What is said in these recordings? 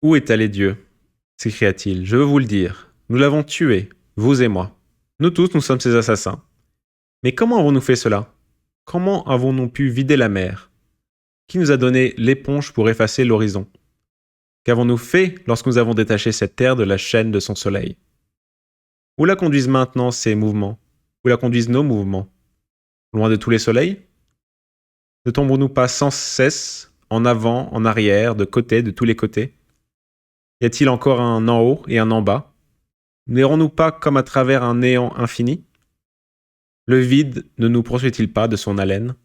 Où est allé Dieu? S'écria-t-il. Je veux vous le dire. Nous l'avons tué, vous et moi. Nous tous, nous sommes ses assassins. Mais comment avons-nous fait cela? Comment avons-nous pu vider la mer? Qui nous a donné l'éponge pour effacer l'horizon? Qu'avons-nous fait lorsque nous avons détaché cette terre de la chaîne de son soleil? Où la conduisent maintenant ces mouvements? Où la conduisent nos mouvements? Loin de tous les soleils? Ne tombons-nous pas sans cesse, en avant, en arrière, de côté, de tous les côtés? Y a-t-il encore un en haut et un en bas? N'errons-nous pas comme à travers un néant infini? Le vide ne nous poursuit-il pas de son haleine?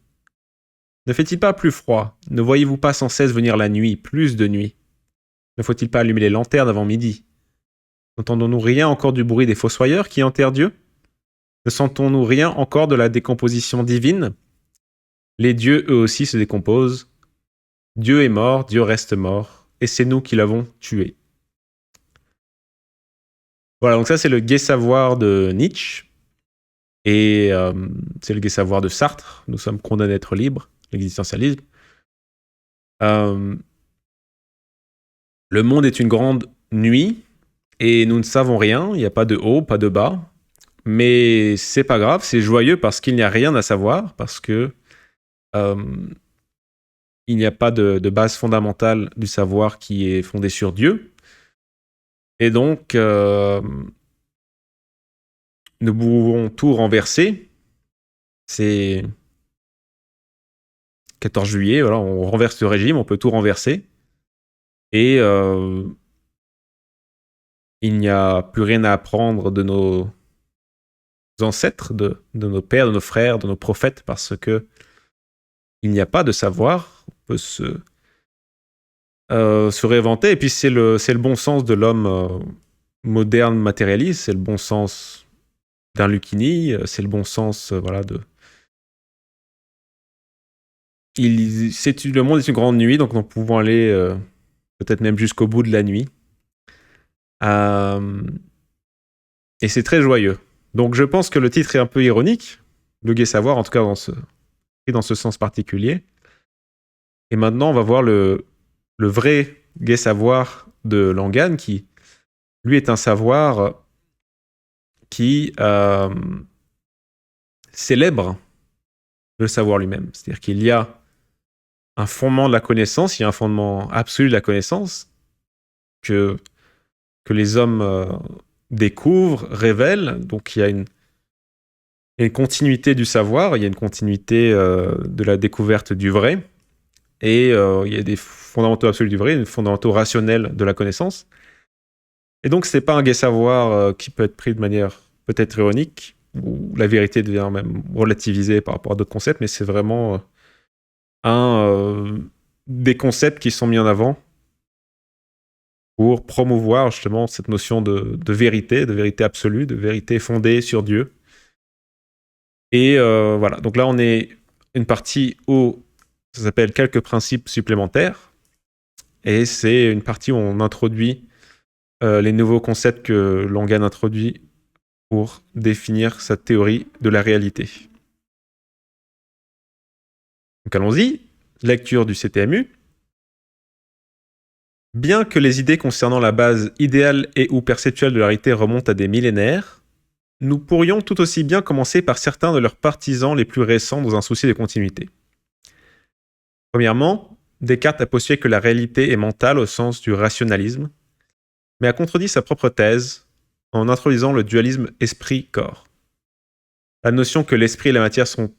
Ne fait-il pas plus froid? Ne voyez-vous pas sans cesse venir la nuit, plus de nuit? Ne faut-il pas allumer les lanternes avant midi? N'entendons-nous rien encore du bruit des fossoyeurs qui enterrent Dieu? Ne sentons-nous rien encore de la décomposition divine? Les dieux, eux aussi, se décomposent. Dieu est mort, Dieu reste mort, et c'est nous qui l'avons tué. Voilà, donc ça c'est le gai savoir de Nietzsche, et c'est le gai savoir de Sartre. Nous sommes condamnés à être libres, l'existentialisme. Le monde est une grande nuit, et nous ne savons rien, il n'y a pas de haut, pas de bas, mais c'est pas grave, c'est joyeux parce qu'il n'y a rien à savoir, parce que il n'y a pas de base fondamentale du savoir qui est fondée sur Dieu. Et donc, nous pouvons tout renverser. C'est 14 juillet, voilà, on renverse le régime, on peut tout renverser. Et il n'y a plus rien à apprendre de nos ancêtres, de nos pères, de nos frères, de nos prophètes, parce que il n'y a pas de savoir. On peut se réinventer. Et puis c'est le bon sens de l'homme moderne matérialiste, c'est le bon sens d'un Lucchini, c'est le bon sens voilà, de... Le monde est une grande nuit, donc nous pouvons aller peut-être même jusqu'au bout de la nuit. Et c'est très joyeux. Donc je pense que le titre est un peu ironique, le gai savoir, en tout cas dans ce sens particulier. Et maintenant, on va voir le vrai gai savoir de Langan, qui, lui, est un savoir qui célèbre le savoir lui-même. C'est-à-dire qu'il y a un fondement de la connaissance, il y a un fondement absolu de la connaissance que les hommes découvrent, révèlent. Donc il y a une continuité du savoir, il y a une continuité de la découverte du vrai, et il y a des fondamentaux absolus du vrai, des fondamentaux rationnels de la connaissance. Et donc c'est pas un gai savoir qui peut être pris de manière peut-être ironique, où la vérité devient même relativisée par rapport à d'autres concepts, mais c'est vraiment des concepts qui sont mis en avant pour promouvoir justement cette notion de vérité absolue, de vérité fondée sur Dieu. Et voilà, donc là on est une partie où ça s'appelle quelques principes supplémentaires, et c'est une partie où on introduit les nouveaux concepts que Langan introduit pour définir sa théorie de la réalité. Donc allons-y, lecture du CTMU. Bien que les idées concernant la base idéale et ou perceptuelle de la réalité remontent à des millénaires, nous pourrions tout aussi bien commencer par certains de leurs partisans les plus récents dans un souci de continuité. Premièrement, Descartes a postulé que la réalité est mentale au sens du rationalisme, mais a contredit sa propre thèse en introduisant le dualisme esprit-corps. La notion que l'esprit et la matière sont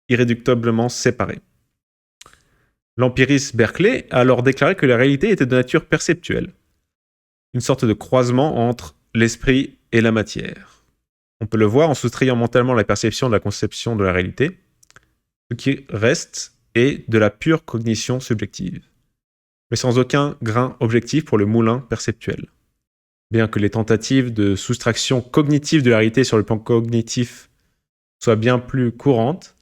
irréductiblement séparés. L'empiriste Berkeley a alors déclaré que la réalité était de nature perceptuelle, une sorte de croisement entre l'esprit et la matière. On peut le voir en soustrayant mentalement la perception de la conception de la réalité. Ce qui reste est de la pure cognition subjective, mais sans aucun grain objectif pour le moulin perceptuel. Bien que les tentatives de soustraction cognitive de la réalité sur le plan cognitif soient bien plus courantes,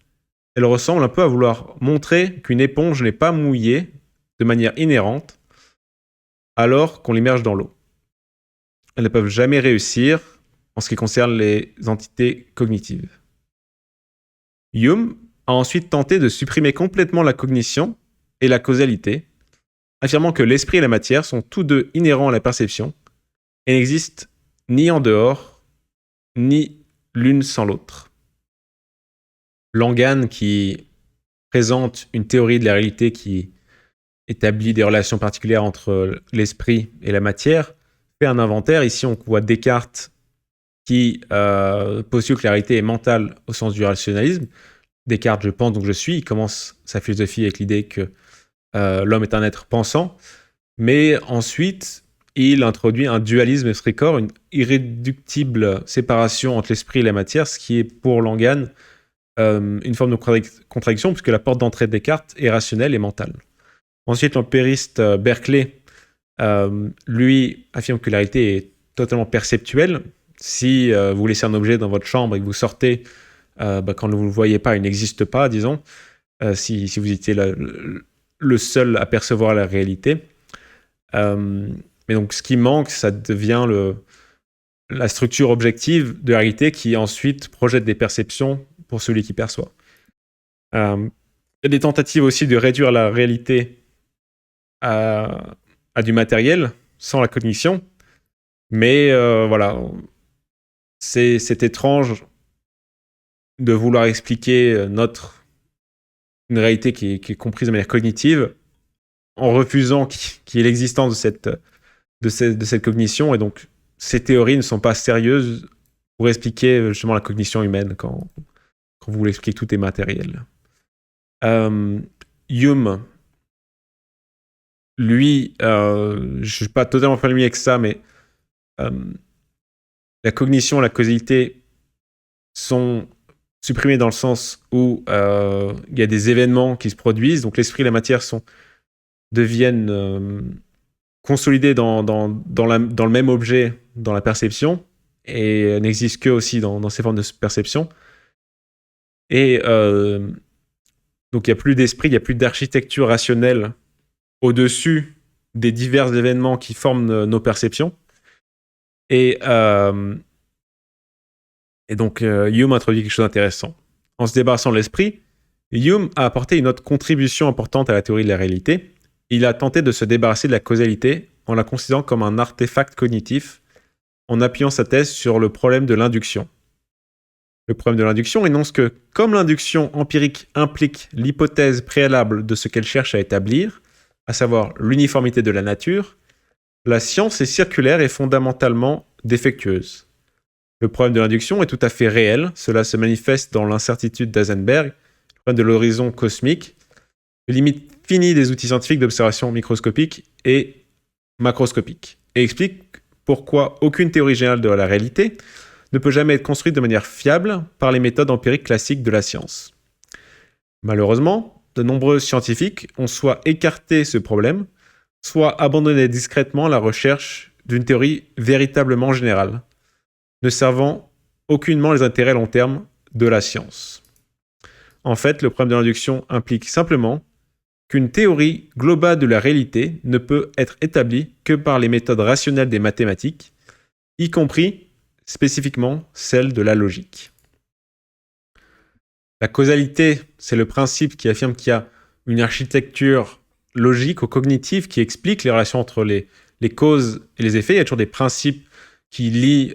elles ressemblent un peu à vouloir montrer qu'une éponge n'est pas mouillée de manière inhérente alors qu'on l'immerge dans l'eau. Elles ne peuvent jamais réussir en ce qui concerne les entités cognitives. Hume a ensuite tenté de supprimer complètement la cognition et la causalité, affirmant que l'esprit et la matière sont tous deux inhérents à la perception et n'existent ni en dehors, ni l'une sans l'autre. Langan, qui présente une théorie de la réalité qui établit des relations particulières entre l'esprit et la matière, fait un inventaire. Ici, on voit Descartes qui postule que la réalité est mentale au sens du rationalisme. Descartes, je pense, donc je suis. Il commence sa philosophie avec l'idée que l'homme est un être pensant. Mais ensuite, il introduit un dualisme esprit-corps, une irréductible séparation entre l'esprit et la matière, ce qui est pour Langan une forme de contradiction, puisque la porte d'entrée de Descartes est rationnelle et mentale. Ensuite, l'empiriste Berkeley, lui, affirme que la réalité est totalement perceptuelle. Si vous laissez un objet dans votre chambre et que vous sortez, quand vous ne le voyez pas, il n'existe pas, disons, si vous étiez le seul à percevoir la réalité. Mais donc, ce qui manque, ça devient la structure objective de la réalité qui ensuite projette des perceptions pour celui qui perçoit. Il y a des tentatives aussi de réduire la réalité à du matériel sans la cognition, mais voilà, c'est étrange de vouloir expliquer une réalité qui est comprise de manière cognitive en refusant qu'il y ait l'existence de cette cognition, et donc ces théories ne sont pas sérieuses pour expliquer justement la cognition humaine quand vous voulez expliquer que tout est matériel. Hume, lui, je ne suis pas totalement familier avec ça, mais la cognition et la causalité sont supprimées dans le sens où il y a des événements qui se produisent, donc l'esprit et la matière deviennent consolidés dans le même objet, dans la perception, et n'existent que aussi dans ces formes de perception. Et donc il n'y a plus d'esprit, il n'y a plus d'architecture rationnelle au-dessus des divers événements qui forment nos perceptions. Et donc Hume introduit quelque chose d'intéressant. En se débarrassant de l'esprit, Hume a apporté une autre contribution importante à la théorie de la réalité. Il a tenté de se débarrasser de la causalité en la considérant comme un artefact cognitif, en appuyant sa thèse sur le problème de l'induction. Le problème de l'induction énonce que, comme l'induction empirique implique l'hypothèse préalable de ce qu'elle cherche à établir, à savoir l'uniformité de la nature, la science est circulaire et fondamentalement défectueuse. Le problème de l'induction est tout à fait réel, cela se manifeste dans l'incertitude d'Heisenberg, le problème de l'horizon cosmique, les limites finies des outils scientifiques d'observation microscopique et macroscopique, et explique pourquoi aucune théorie générale de la réalité ne peut jamais être construite de manière fiable par les méthodes empiriques classiques de la science. Malheureusement, de nombreux scientifiques ont soit écarté ce problème, soit abandonné discrètement la recherche d'une théorie véritablement générale, ne servant aucunement les intérêts long terme de la science. En fait, le problème de l'induction implique simplement qu'une théorie globale de la réalité ne peut être établie que par les méthodes rationnelles des mathématiques, y compris spécifiquement celle de la logique. La causalité, c'est le principe qui affirme qu'il y a une architecture logique ou cognitive qui explique les relations entre les causes et les effets. Il y a toujours des principes qui lient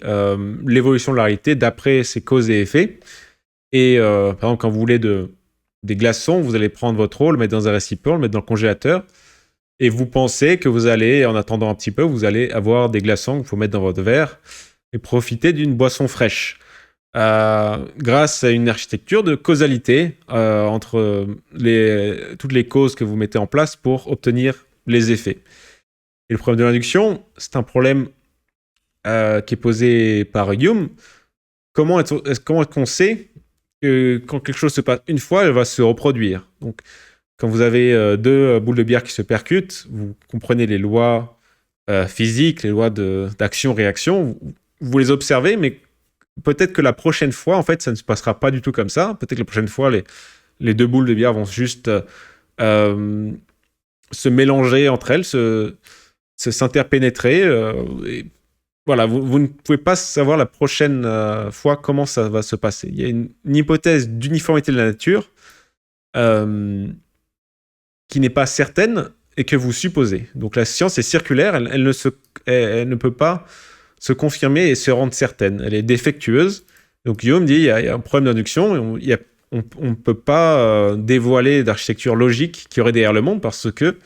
l'évolution de la réalité d'après ces causes et effets. Et par exemple, quand vous voulez des glaçons, vous allez prendre votre eau, le mettre dans un récipient, le mettre dans le congélateur, et vous pensez que vous allez, en attendant un petit peu, vous allez avoir des glaçons qu'il faut mettre dans votre verre et profiter d'une boisson fraîche. Grâce à une architecture de causalité entre toutes les causes que vous mettez en place pour obtenir les effets. Et le problème de l'induction, c'est un problème qui est posé par Hume. Comment est-ce qu'on sait que quand quelque chose se passe une fois, elle va se reproduire? Donc, quand vous avez deux boules de bière qui se percutent, vous comprenez les lois physiques, les lois d'action-réaction, vous les observez, mais peut-être que la prochaine fois, en fait, ça ne se passera pas du tout comme ça. Peut-être que la prochaine fois, les deux boules de bière vont juste se mélanger entre elles, s'interpénétrer. Et voilà, vous ne pouvez pas savoir la prochaine fois comment ça va se passer. Il y a une hypothèse d'uniformité de la nature qui n'est pas certaine et que vous supposez. Donc la science est circulaire, elle ne peut pas se confirmer et se rendre certaine. Elle est défectueuse. Donc Guillaume dit il y a un problème d'induction, et on ne peut pas dévoiler d'architecture logique qui aurait derrière le monde parce que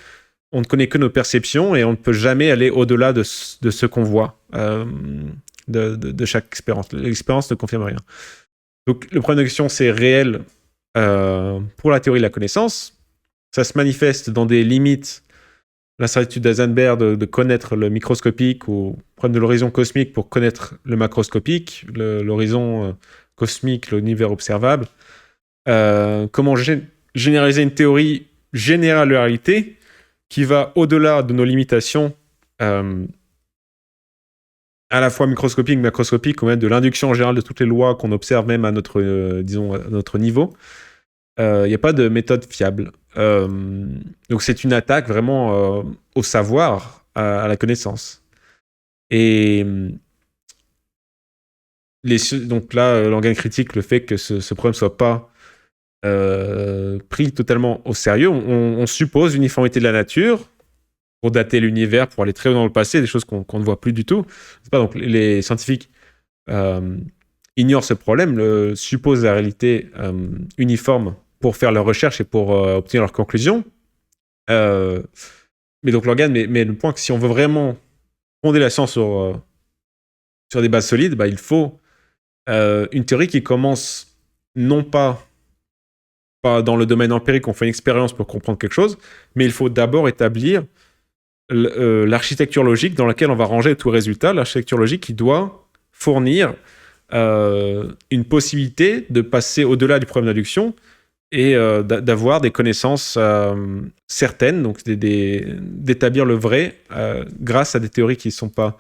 on ne connaît que nos perceptions et on ne peut jamais aller au-delà de ce qu'on voit de chaque expérience. L'expérience ne confirme rien. Donc le problème d'induction, c'est réel pour la théorie de la connaissance. Ça se manifeste dans des limites. L'incertitude d'Eisenberg de connaître le microscopique ou prendre de l'horizon cosmique pour connaître le macroscopique, l'horizon cosmique, l'univers observable. Comment généraliser une théorie générale de la réalité qui va au-delà de nos limitations à la fois microscopiques, macroscopiques, ou même de l'induction en général de toutes les lois qu'on observe même à notre, à notre niveau. Il n'y a pas de méthode fiable. Donc c'est une attaque vraiment au savoir, à la connaissance. Et donc là, l'organe critique le fait que ce problème ne soit pas pris totalement au sérieux. On suppose l'uniformité de la nature pour dater l'univers, pour aller très haut dans le passé, des choses qu'on ne voit plus du tout. C'est pas, donc les scientifiques ignorent ce problème, supposent la réalité uniforme pour faire leurs recherches et pour obtenir leurs conclusions. Mais donc l'organe met le point que si on veut vraiment fonder la science sur des bases solides, il faut une théorie qui commence non pas dans le domaine empirique, on fait une expérience pour comprendre quelque chose, mais il faut d'abord établir l'architecture logique dans laquelle on va ranger tout résultat, l'architecture logique qui doit fournir une possibilité de passer au-delà du problème d'induction et d'avoir des connaissances certaines, donc d'établir le vrai grâce à des théories qui ne sont pas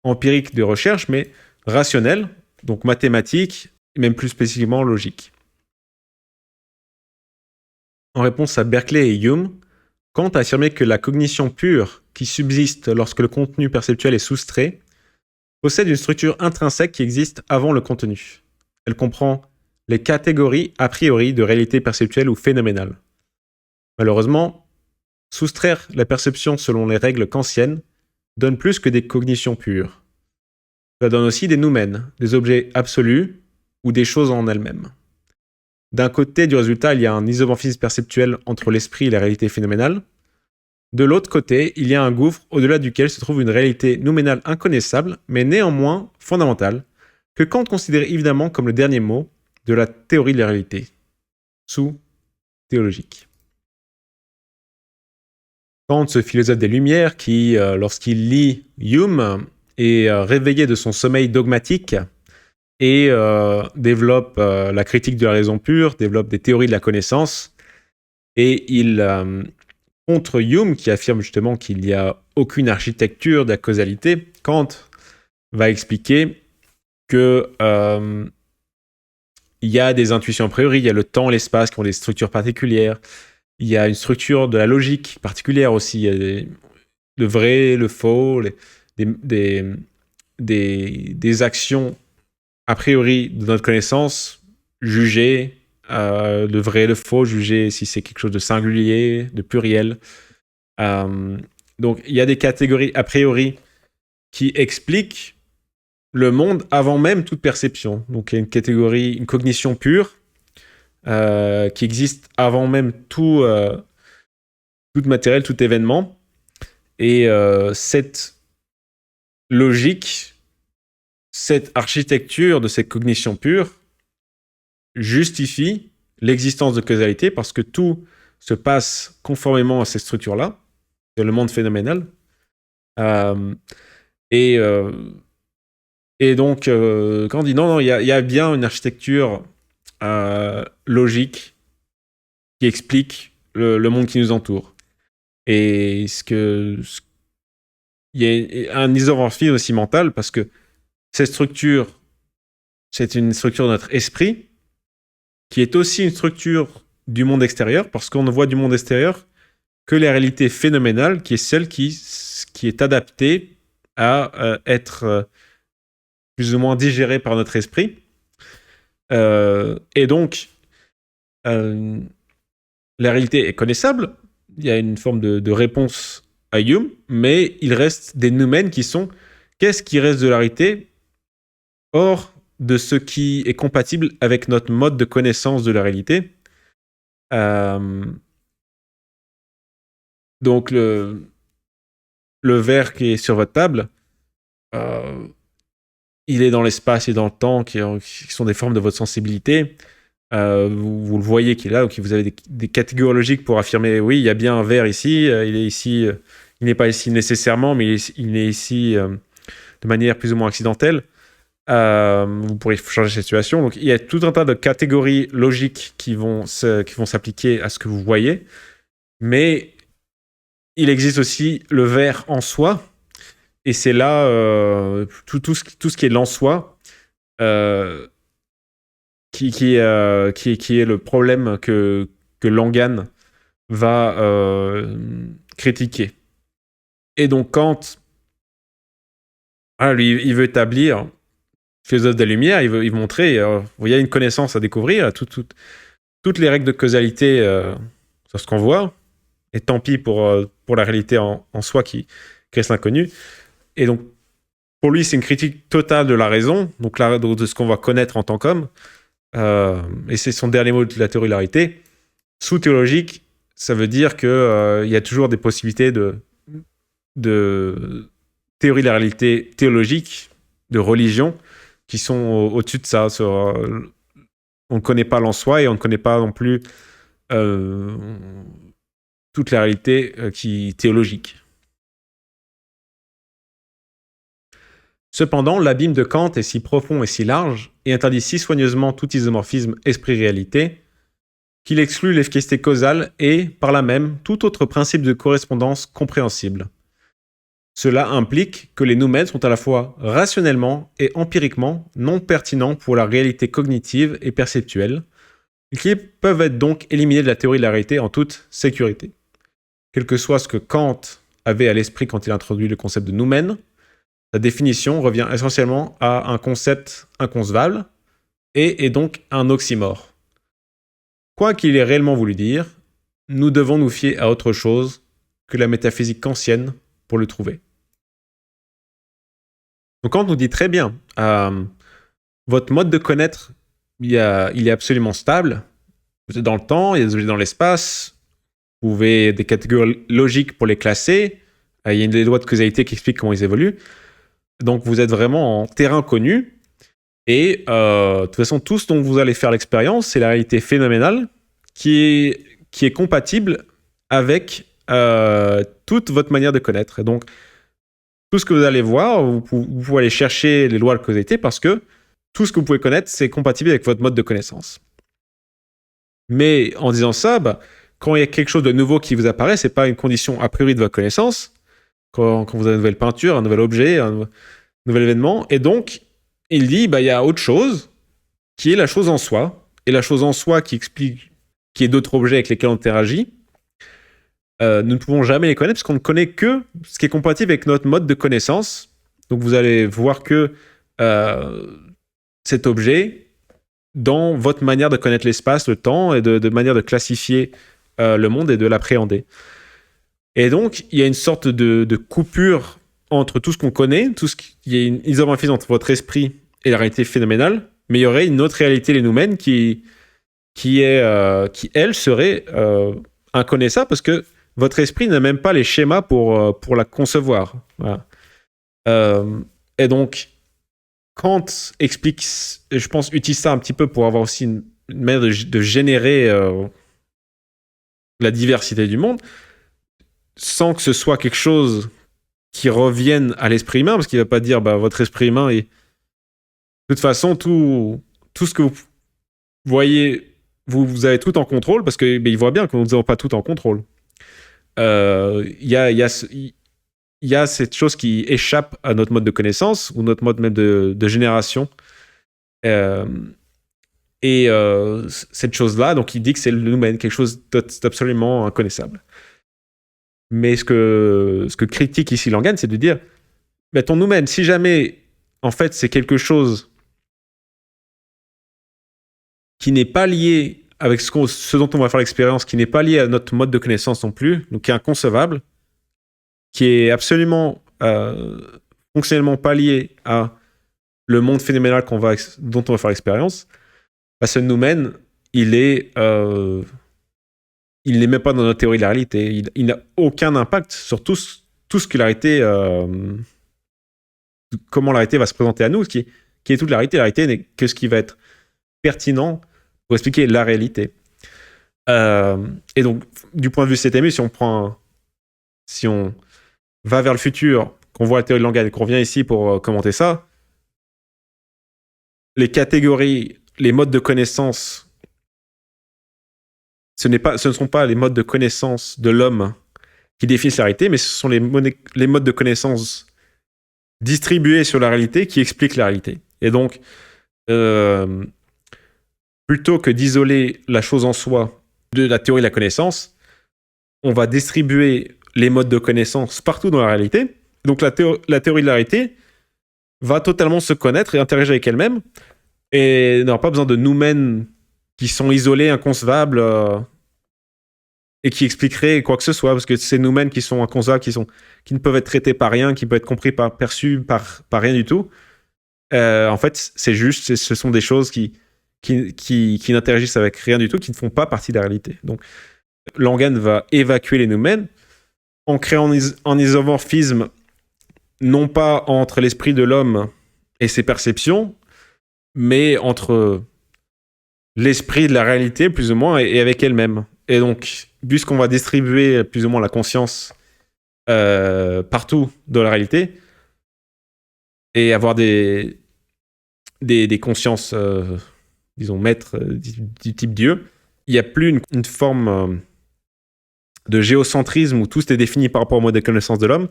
empiriques de recherche, mais rationnelles, donc mathématiques, et même plus spécifiquement logiques. En réponse à Berkeley et Hume, Kant a affirmé que la cognition pure, qui subsiste lorsque le contenu perceptuel est soustrait, possède une structure intrinsèque qui existe avant le contenu. Elle comprend les catégories a priori de réalité perceptuelle ou phénoménale. Malheureusement, soustraire la perception selon les règles kantiennes donne plus que des cognitions pures. Ça donne aussi des noumènes, des objets absolus ou des choses en elles-mêmes. D'un côté du résultat, il y a un isomorphisme perceptuel entre l'esprit et la réalité phénoménale. De l'autre côté, il y a un gouffre au-delà duquel se trouve une réalité nouménale inconnaissable, mais néanmoins fondamentale, que Kant considère évidemment comme le dernier mot de la théorie de la réalité, sous-théologique. Kant, ce philosophe des Lumières, qui, lorsqu'il lit Hume, est réveillé de son sommeil dogmatique et développe la critique de la raison pure, développe des théories de la connaissance, et il contre Hume, qui affirme justement qu'il n'y a aucune architecture de la causalité, Kant va expliquer que il y a des intuitions a priori, il y a le temps, l'espace qui ont des structures particulières, il y a une structure de la logique particulière aussi, il y a le vrai, le faux, des actions a priori de notre connaissance, jugées, le vrai, le faux, juger si c'est quelque chose de singulier, de pluriel. Donc il y a des catégories a priori qui expliquent le monde avant même toute perception. Donc il y a une catégorie, une cognition pure qui existe avant même tout matériel, tout événement. Et cette logique, cette architecture de cette cognition pure justifie l'existence de causalité parce que tout se passe conformément à ces structures-là, c'est le monde phénoménal. Et donc, quand on dit non, il y a bien une architecture logique qui explique le monde qui nous entoure. Et il y a un isomorphisme aussi mental parce que cette structure, c'est une structure de notre esprit qui est aussi une structure du monde extérieur parce qu'on ne voit du monde extérieur que la réalité phénoménale qui est celle qui est adaptée à être plus ou moins digérée par notre esprit. Et donc, la réalité est connaissable, il y a une forme de réponse à Hume, mais il reste des noumènes qui sont qu'est-ce qui reste de la réalité hors de ce qui est compatible avec notre mode de connaissance de la réalité. Donc le verre qui est sur votre table, il est dans l'espace et dans le temps, qui sont des formes de votre sensibilité. Vous le voyez qu'il est là, donc vous avez des catégories logiques pour affirmer oui, il y a bien un verre ici, il est ici, il n'est pas ici nécessairement, mais il est ici de manière plus ou moins accidentelle. Vous pourrez changer cette situation. Donc il y a tout un tas de catégories logiques qui vont s'appliquer à ce que vous voyez, mais il existe aussi le verre en soi, et c'est là tout ce qui est l'en soi qui est le problème que Langan va critiquer. Et donc Kant, lui, il veut établir, philosophe de la lumière, il veut montrer, il y a une connaissance à découvrir, toutes les règles de causalité sur ce qu'on voit, et tant pis pour la réalité en soi qui reste inconnue. Et donc, pour lui, c'est une critique totale de la raison, donc de ce qu'on va connaître en tant qu'homme. Et c'est son dernier mot de la théorie de la réalité. Sous-théologique, ça veut dire qu'il y a toujours des possibilités de théorie de la réalité théologique, de religion, qui sont au-dessus de ça. On ne connaît pas l'en soi et on ne connaît pas non plus toute la réalité théologique. Cependant, l'abîme de Kant est si profond et si large, et interdit si soigneusement tout isomorphisme esprit-réalité, qu'il exclut l'efficacité causale et, par là même, tout autre principe de correspondance compréhensible. Cela implique que les noumènes sont à la fois rationnellement et empiriquement non pertinents pour la réalité cognitive et perceptuelle, et qui peuvent être donc éliminés de la théorie de la réalité en toute sécurité. Quel que soit ce que Kant avait à l'esprit quand il introduit le concept de noumène, sa définition revient essentiellement à un concept inconcevable et est donc un oxymore. Quoi qu'il ait réellement voulu dire, nous devons nous fier à autre chose que la métaphysique kantienne pour le trouver. Donc Kant nous dit très bien, votre mode de connaître, il est absolument stable. Vous êtes dans le temps, il y a des objets dans l'espace, vous avez des catégories logiques pour les classer, il y a des lois de causalité qui expliquent comment ils évoluent. Donc vous êtes vraiment en terrain connu, et de toute façon, tout ce dont vous allez faire l'expérience, c'est la réalité phénoménale qui est compatible avec toute votre manière de connaître. Et donc, tout ce que vous allez voir, vous pouvez aller chercher les lois de causalité parce que tout ce que vous pouvez connaître, c'est compatible avec votre mode de connaissance. Mais en disant ça, quand il y a quelque chose de nouveau qui vous apparaît, c'est pas une condition a priori de votre connaissance. Quand vous avez une nouvelle peinture, un nouvel objet, un nouvel événement. Et donc, il dit, il y a autre chose qui est la chose en soi. Et la chose en soi qui explique qu'il y a d'autres objets avec lesquels on interagit. Nous ne pouvons jamais les connaître parce qu'on ne connaît que ce qui est compatible avec notre mode de connaissance. Donc, vous allez voir que cet objet, dans votre manière de connaître l'espace, le temps, et de manière de classifier le monde et de l'appréhender. Et donc, il y a une sorte de coupure entre tout ce qu'on connaît, il y a une isomorphisme entre votre esprit et la réalité phénoménale, mais il y aurait une autre réalité, les noumènes, qui elle, serait inconnaissable parce que votre esprit n'a même pas les schémas pour la concevoir. Voilà. Et donc, Kant explique, je pense, utilise ça un petit peu pour avoir aussi une manière de générer la diversité du monde, sans que ce soit quelque chose qui revienne à l'esprit humain, parce qu'il ne va pas dire votre esprit humain est... De toute façon, tout ce que vous voyez, vous avez tout en contrôle, parce qu'il voit bien que nous n'avons pas tout en contrôle. Il y a cette chose qui échappe à notre mode de connaissance, ou notre mode même de génération. Cette chose-là, donc il dit que c'est le noumène, quelque chose d'absolument inconnaissable. Mais ce que critique ici Langan, c'est de dire ton noumène, si jamais en fait c'est quelque chose qui n'est pas lié avec ce dont on va faire l'expérience, qui n'est pas lié à notre mode de connaissance non plus, donc qui est inconcevable, qui est absolument fonctionnellement pas lié à le monde phénoménal dont on va faire l'expérience, ce noumen, il n'est même pas dans notre théorie de la réalité. Il n'a aucun impact sur tout ce que la réalité, comment la réalité va se présenter à nous, qui est toute la réalité. La réalité n'est que ce qui va être pertinent pour expliquer la réalité. Et donc, du point de vue CTMU, si on va vers le futur, qu'on voit la théorie de langage et qu'on vient ici pour commenter ça, les catégories, les modes de connaissance, ce ne sont pas les modes de connaissance de l'homme qui définissent la réalité, mais ce sont les modes de connaissance distribués sur la réalité qui expliquent la réalité. Et donc, plutôt que d'isoler la chose en soi de la théorie de la connaissance, on va distribuer les modes de connaissance partout dans la réalité. Donc la théorie de la réalité va totalement se connaître et interagir avec elle-même et n'aura pas besoin de noumens qui sont isolés, inconcevables et qui expliqueraient quoi que ce soit, parce que ces noumens qui sont inconcevables, qui ne peuvent être traités par rien, qui peuvent être perçus par rien du tout, en fait, ce sont des choses qui n'interagissent avec rien du tout, qui ne font pas partie de la réalité. Donc, Langan va évacuer les noumens en créant un isomorphisme non pas entre l'esprit de l'homme et ses perceptions, mais entre l'esprit de la réalité, plus ou moins, et avec elle-même. Et donc, puisqu'on va distribuer plus ou moins la conscience partout dans la réalité, et avoir des consciences, disons, maîtres du type Dieu, il n'y a plus une forme de géocentrisme où tout est défini par rapport au mode de connaissance de l'homme,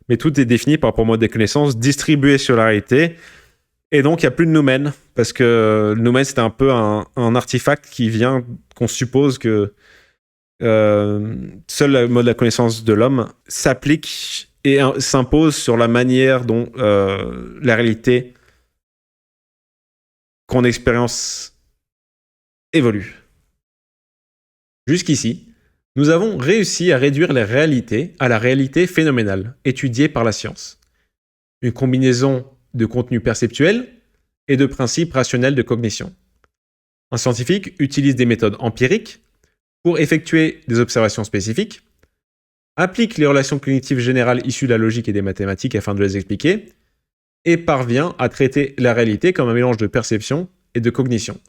mais tout est défini par rapport au mode de connaissance distribué sur la réalité. Et donc, il n'y a plus de noumen, parce que le noumen, c'est un peu un artefact qu'on suppose que seul le mode de la connaissance de l'homme s'applique et s'impose sur la manière dont la réalité qu'on expérience évolue. Jusqu'ici, nous avons réussi à réduire la réalité à la réalité phénoménale, étudiée par la science. Une combinaison de contenus perceptuels et de principes rationnels de cognition. Un scientifique utilise des méthodes empiriques pour effectuer des observations spécifiques, applique les relations cognitives générales issues de la logique et des mathématiques afin de les expliquer, et parvient à traiter la réalité comme un mélange de perception et de cognition.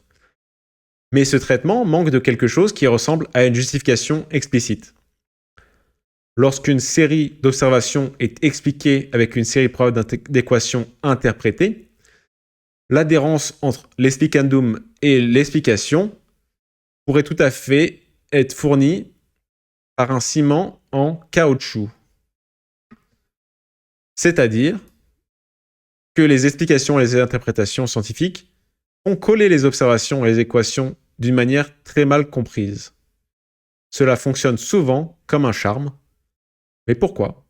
Mais ce traitement manque de quelque chose qui ressemble à une justification explicite. Lorsqu'une série d'observations est expliquée avec une série de preuves d'équations interprétées, l'adhérence entre l'explicandum et l'explication pourrait tout à fait être fournie par un ciment en caoutchouc. C'est-à-dire que les explications et les interprétations scientifiques font coller les observations et les équations d'une manière très mal comprise. Cela fonctionne souvent comme un charme. Mais pourquoi ?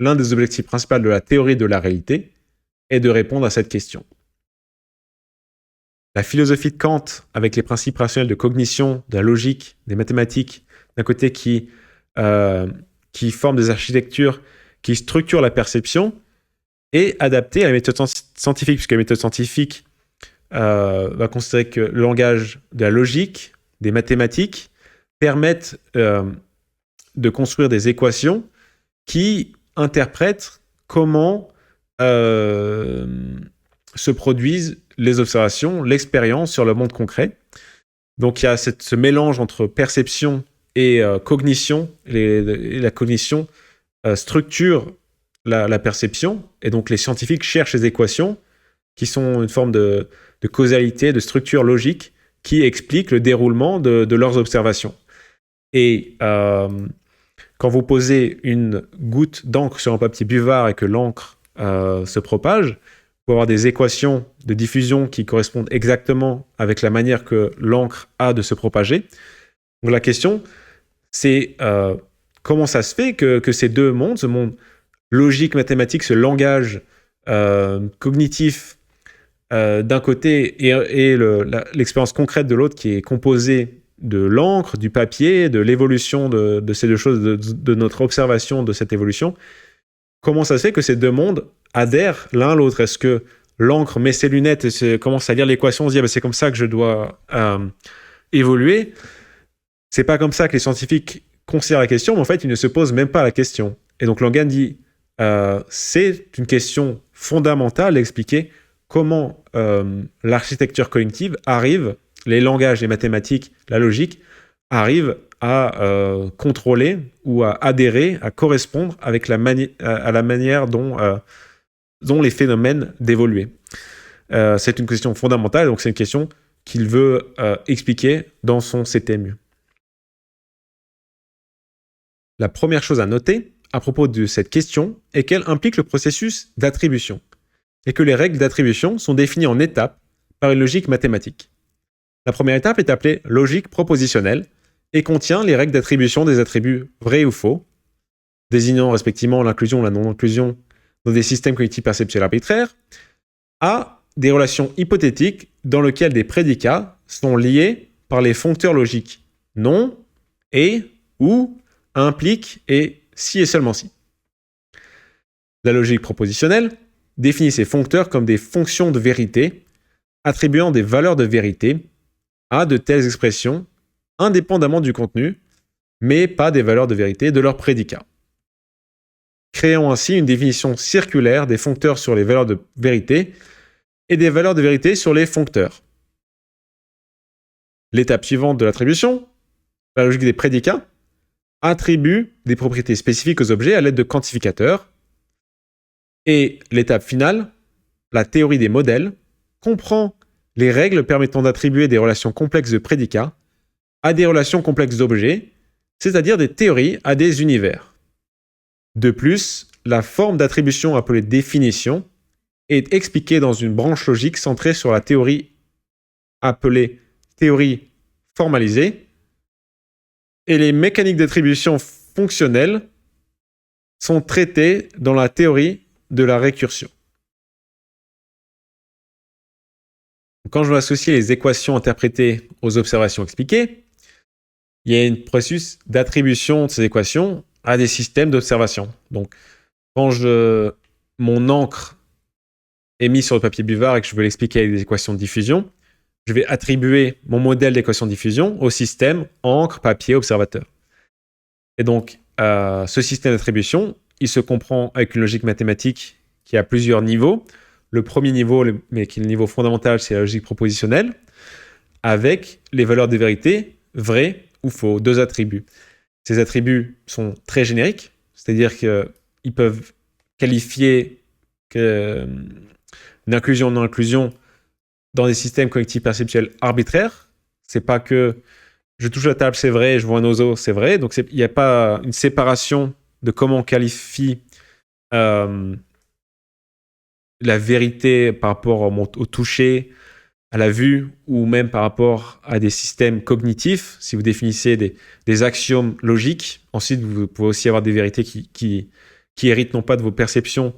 L'un des objectifs principaux de la théorie de la réalité est de répondre à cette question. La philosophie de Kant, avec les principes rationnels de cognition, de la logique, des mathématiques, d'un côté qui forment des architectures qui structurent la perception, est adaptée à la méthode scientifique, puisque la méthode scientifique va considérer que le langage de la logique, des mathématiques, permettent de construire des équations qui interprètent comment se produisent les observations, l'expérience sur le monde concret. Donc il y a ce mélange entre perception et cognition. Et la cognition structure la perception, et donc les scientifiques cherchent ces équations qui sont une forme de causalité, de structure logique qui explique le déroulement de leurs observations. Et quand vous posez une goutte d'encre sur un papier buvard et que l'encre se propage, vous pouvez avoir des équations de diffusion qui correspondent exactement avec la manière que l'encre a de se propager. Donc la question, c'est comment ça se fait que ces deux mondes, ce monde logique, mathématique, ce langage cognitif d'un côté et l'expérience concrète de l'autre qui est composée de l'encre, du papier, de l'évolution de ces deux choses, de notre observation de cette évolution, comment ça se fait que ces deux mondes adhèrent l'un à l'autre? Est-ce que l'encre met ses lunettes et commence à lire l'équation, on se dit c'est comme ça que je dois évoluer? C'est pas comme ça que les scientifiques considèrent la question, mais en fait, ils ne se posent même pas la question. Et donc Langan dit c'est une question fondamentale d'expliquer comment l'architecture cognitive arrive, les langages, les mathématiques, la logique, arrivent à contrôler ou à adhérer, à correspondre avec à la manière dont les phénomènes d'évoluer. C'est une question fondamentale, donc c'est une question qu'il veut expliquer dans son C'était mieux. La première chose à noter à propos de cette question est qu'elle implique le processus d'attribution et que les règles d'attribution sont définies en étapes par une logique mathématique. La première étape est appelée logique propositionnelle et contient les règles d'attribution des attributs vrais ou faux, désignant respectivement l'inclusion ou la non-inclusion dans des systèmes cognitifs perceptuels arbitraires, à des relations hypothétiques dans lesquelles des prédicats sont liés par les foncteurs logiques non, et, ou, implique et si et seulement si. La logique propositionnelle définit ces foncteurs comme des fonctions de vérité, attribuant des valeurs de vérité à de telles expressions, indépendamment du contenu, mais pas des valeurs de vérité de leurs prédicats. Créons ainsi une définition circulaire des foncteurs sur les valeurs de vérité et des valeurs de vérité sur les foncteurs. L'étape suivante de l'attribution, la logique des prédicats, attribue des propriétés spécifiques aux objets à l'aide de quantificateurs. Et l'étape finale, la théorie des modèles, comprend les règles permettant d'attribuer des relations complexes de prédicats à des relations complexes d'objets, c'est-à-dire des théories à des univers. De plus, la forme d'attribution appelée définition est expliquée dans une branche logique centrée sur la théorie appelée théorie formalisée, et les mécaniques d'attribution fonctionnelles sont traitées dans la théorie de la récursion. Quand je vais associer les équations interprétées aux observations expliquées, il y a un processus d'attribution de ces équations à des systèmes d'observation. Donc, quand mon encre est mise sur le papier buvard et que je veux l'expliquer avec des équations de diffusion, je vais attribuer mon modèle d'équation de diffusion au système encre, papier, observateur. Et donc, ce système d'attribution, il se comprend avec une logique mathématique qui a plusieurs niveaux. Le premier niveau, mais qui est le niveau fondamental, c'est la logique propositionnelle, avec les valeurs de vérité, vraies ou faux, deux attributs. Ces attributs sont très génériques, c'est-à-dire qu'ils peuvent qualifier une inclusion ou non-inclusion dans des systèmes cognitifs perceptuels arbitraires. C'est pas que je touche la table, c'est vrai, je vois un oiseau, c'est vrai. Donc il n'y a pas une séparation de comment on qualifie la vérité par rapport au toucher, à la vue, ou même par rapport à des systèmes cognitifs. Si vous définissez des axiomes logiques, ensuite vous pouvez aussi avoir des vérités qui héritent non pas de vos perceptions,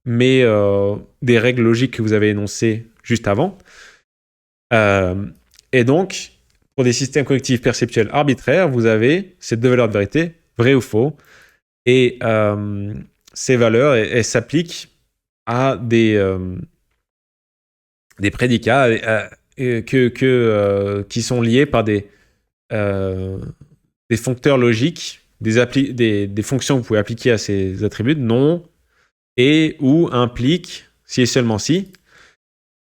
mais des règles logiques que vous avez énoncées juste avant. Et donc, pour des systèmes cognitifs perceptuels arbitraires, vous avez ces deux valeurs de vérité, vrai ou faux, et ces valeurs, elles s'appliquent à des prédicats qui sont liés par des foncteurs logiques, des fonctions que vous pouvez appliquer à ces attributs, non, et ou implique, si et seulement si.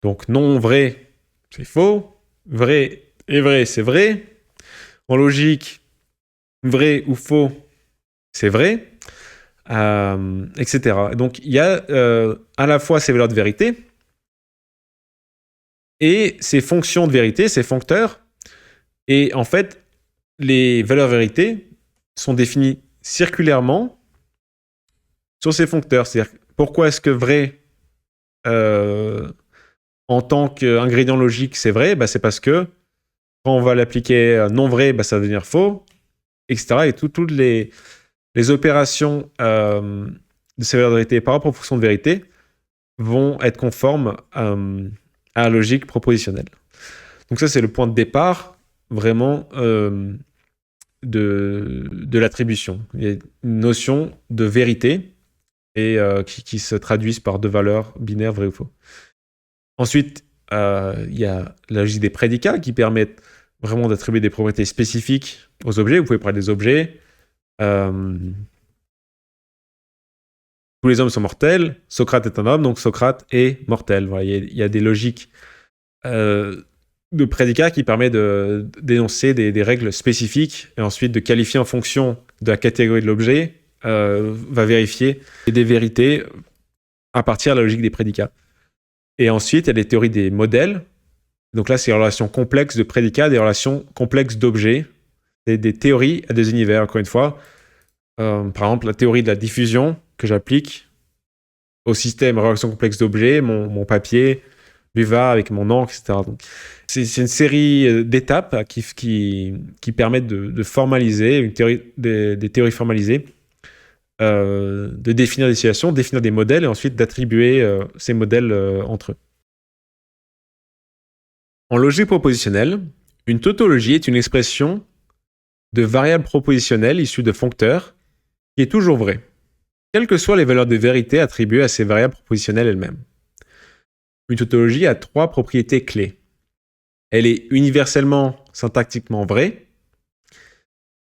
Donc non vrai, c'est faux, vrai et vrai, c'est vrai. En logique, vrai ou faux, c'est vrai, etc. Donc il y a à la fois ces valeurs de vérité et ces fonctions de vérité, ces foncteurs. Et en fait, les valeurs de vérité sont définies circulairement sur ces foncteurs. C'est-à-dire, pourquoi est-ce que vrai, en tant qu'ingrédient logique, c'est vrai? C'est parce que quand on va l'appliquer non vrai, ça va devenir faux, etc. Et toutes les opérations de ces valeurs de vérité par rapport aux fonctions de vérité vont être conformes à la logique propositionnelle. Donc ça, c'est le point de départ, vraiment, de l'attribution. Il y a une notion de vérité et qui se traduisent par deux valeurs binaires, vrai ou faux. Ensuite, il y a la logique des prédicats qui permettent vraiment d'attribuer des propriétés spécifiques aux objets. Vous pouvez parler des objets. Tous les hommes sont mortels. Socrate est un homme, donc Socrate est mortel. Voilà, il y a des logiques de prédicats qui permettent d'énoncer des règles spécifiques et ensuite de qualifier en fonction de la catégorie de l'objet, va vérifier des vérités à partir de la logique des prédicats. Et ensuite, il y a les théories des modèles. Donc là, c'est des relations complexes de prédicats, des relations complexes d'objets, des théories à des univers, encore une fois. Par exemple, la théorie de la diffusion que j'applique au système relation complexe d'objets, mon papier, l'UVA avec mon encre, etc. Donc, c'est une série d'étapes qui permettent de formaliser des théories formalisées, de définir des situations, définir des modèles et ensuite d'attribuer ces modèles entre eux. En logique propositionnelle, une tautologie est une expression de variables propositionnelles issues de foncteurs qui est toujours vraie, quelles que soient les valeurs de vérité attribuées à ces variables propositionnelles elles-mêmes. Une tautologie a trois propriétés clés. Elle est universellement syntactiquement vraie.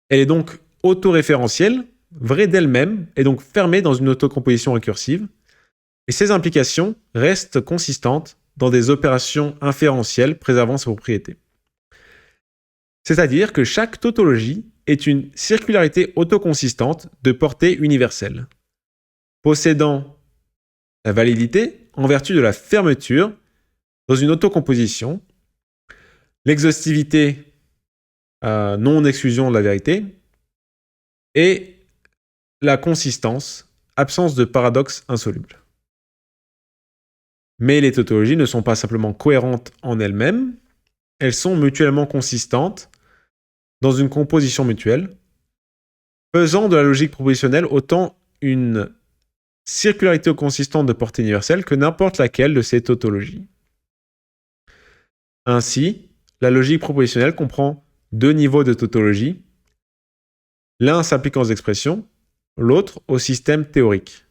Elle est donc autoréférentielle, vraie d'elle-même, et donc fermée dans une autocomposition récursive. Et ces implications restent consistantes dans des opérations inférentielles préservant ses propriétés. C'est-à-dire que chaque tautologie est une circularité autoconsistante de portée universelle, possédant la validité en vertu de la fermeture dans une autocomposition, l'exhaustivité, non-exclusion de la vérité, et la consistance, absence de paradoxe insoluble. Mais les tautologies ne sont pas simplement cohérentes en elles-mêmes, elles sont mutuellement consistantes dans une composition mutuelle, faisant de la logique propositionnelle autant une circularité consistante de portée universelle que n'importe laquelle de ces tautologies. Ainsi, la logique propositionnelle comprend deux niveaux de tautologie, l'un s'appliquant aux expressions, l'autre au système théorique.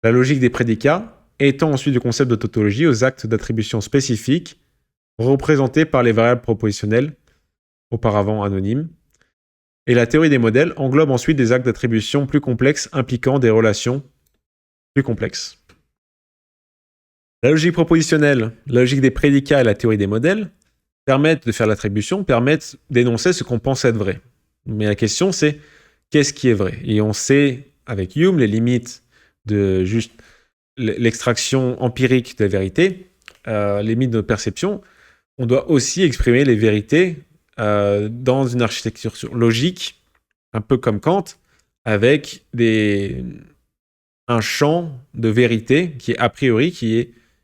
La logique des prédicats étend ensuite le concept de tautologie aux actes d'attribution spécifiques représentés par les variables propositionnelles, auparavant anonymes. Et la théorie des modèles englobe ensuite des actes d'attribution plus complexes impliquant des relations plus complexes. La logique propositionnelle, la logique des prédicats et la théorie des modèles permettent de faire l'attribution, permettent d'énoncer ce qu'on pense être vrai. Mais la question c'est, qu'est-ce qui est vrai? Et on sait, avec Hume, les limites de juste l'extraction empirique de la vérité, les limites de notre perception. On doit aussi exprimer les vérités dans une architecture logique, un peu comme Kant, avec un champ de vérité qui est a priori,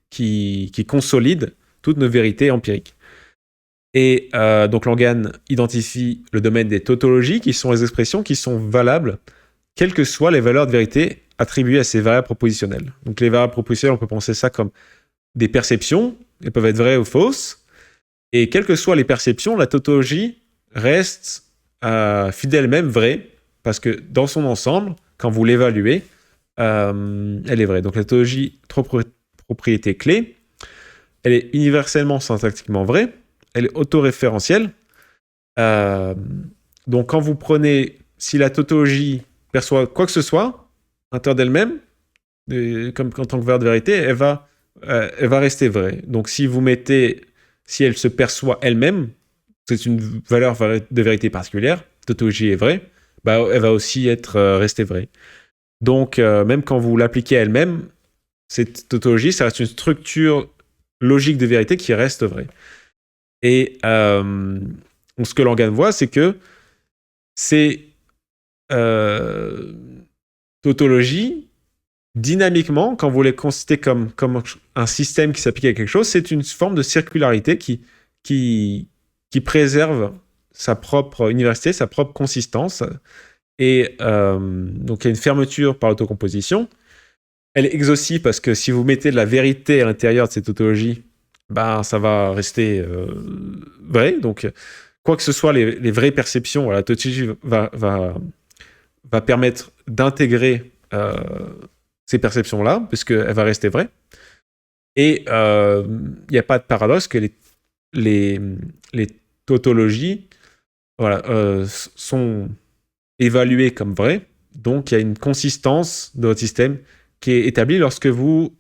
qui consolide toutes nos vérités empiriques. Et donc Langan identifie le domaine des tautologies, qui sont les expressions qui sont valables, quelles que soient les valeurs de vérité attribuées à ces variables propositionnelles. Donc les variables propositionnelles, on peut penser ça comme des perceptions, elles peuvent être vraies ou fausses, et quelles que soient les perceptions, la tautologie reste fidèle même vraie, parce que dans son ensemble, quand vous l'évaluez, elle est vraie. Donc la tautologie, trois propriétés clés, elle est universellement syntactiquement vraie, elle est autoréférentielle. Donc quand vous prenez, si la tautologie perçoit quoi que ce soit, à l'intérieur d'elle-même, comme en tant que valeur de vérité, elle va rester vraie. Donc si elle se perçoit elle-même, c'est une valeur de vérité particulière, la tautologie est vraie, elle va aussi rester vraie. Donc même quand vous l'appliquez à elle-même, cette tautologie, ça reste une structure logique de vérité qui reste vraie. Et ce que Langan voit, c'est que ces tautologies, dynamiquement, quand vous les considérez comme un système qui s'applique à quelque chose, c'est une forme de circularité qui préserve sa propre université, sa propre consistance. Et donc, il y a une fermeture par l'autocomposition. Elle est exhaustive parce que si vous mettez de la vérité à l'intérieur de cette tautologie, ben, ça va rester vrai. Donc, quoi que ce soit les vraies perceptions, voilà, la tautologie va permettre d'intégrer ces perceptions-là, puisqu'elle va rester vraie. Et il n'y a pas de paradoxe que les tautologies voilà, sont évaluées comme vraies. Donc, il y a une consistance de votre système qui est établie lorsque vous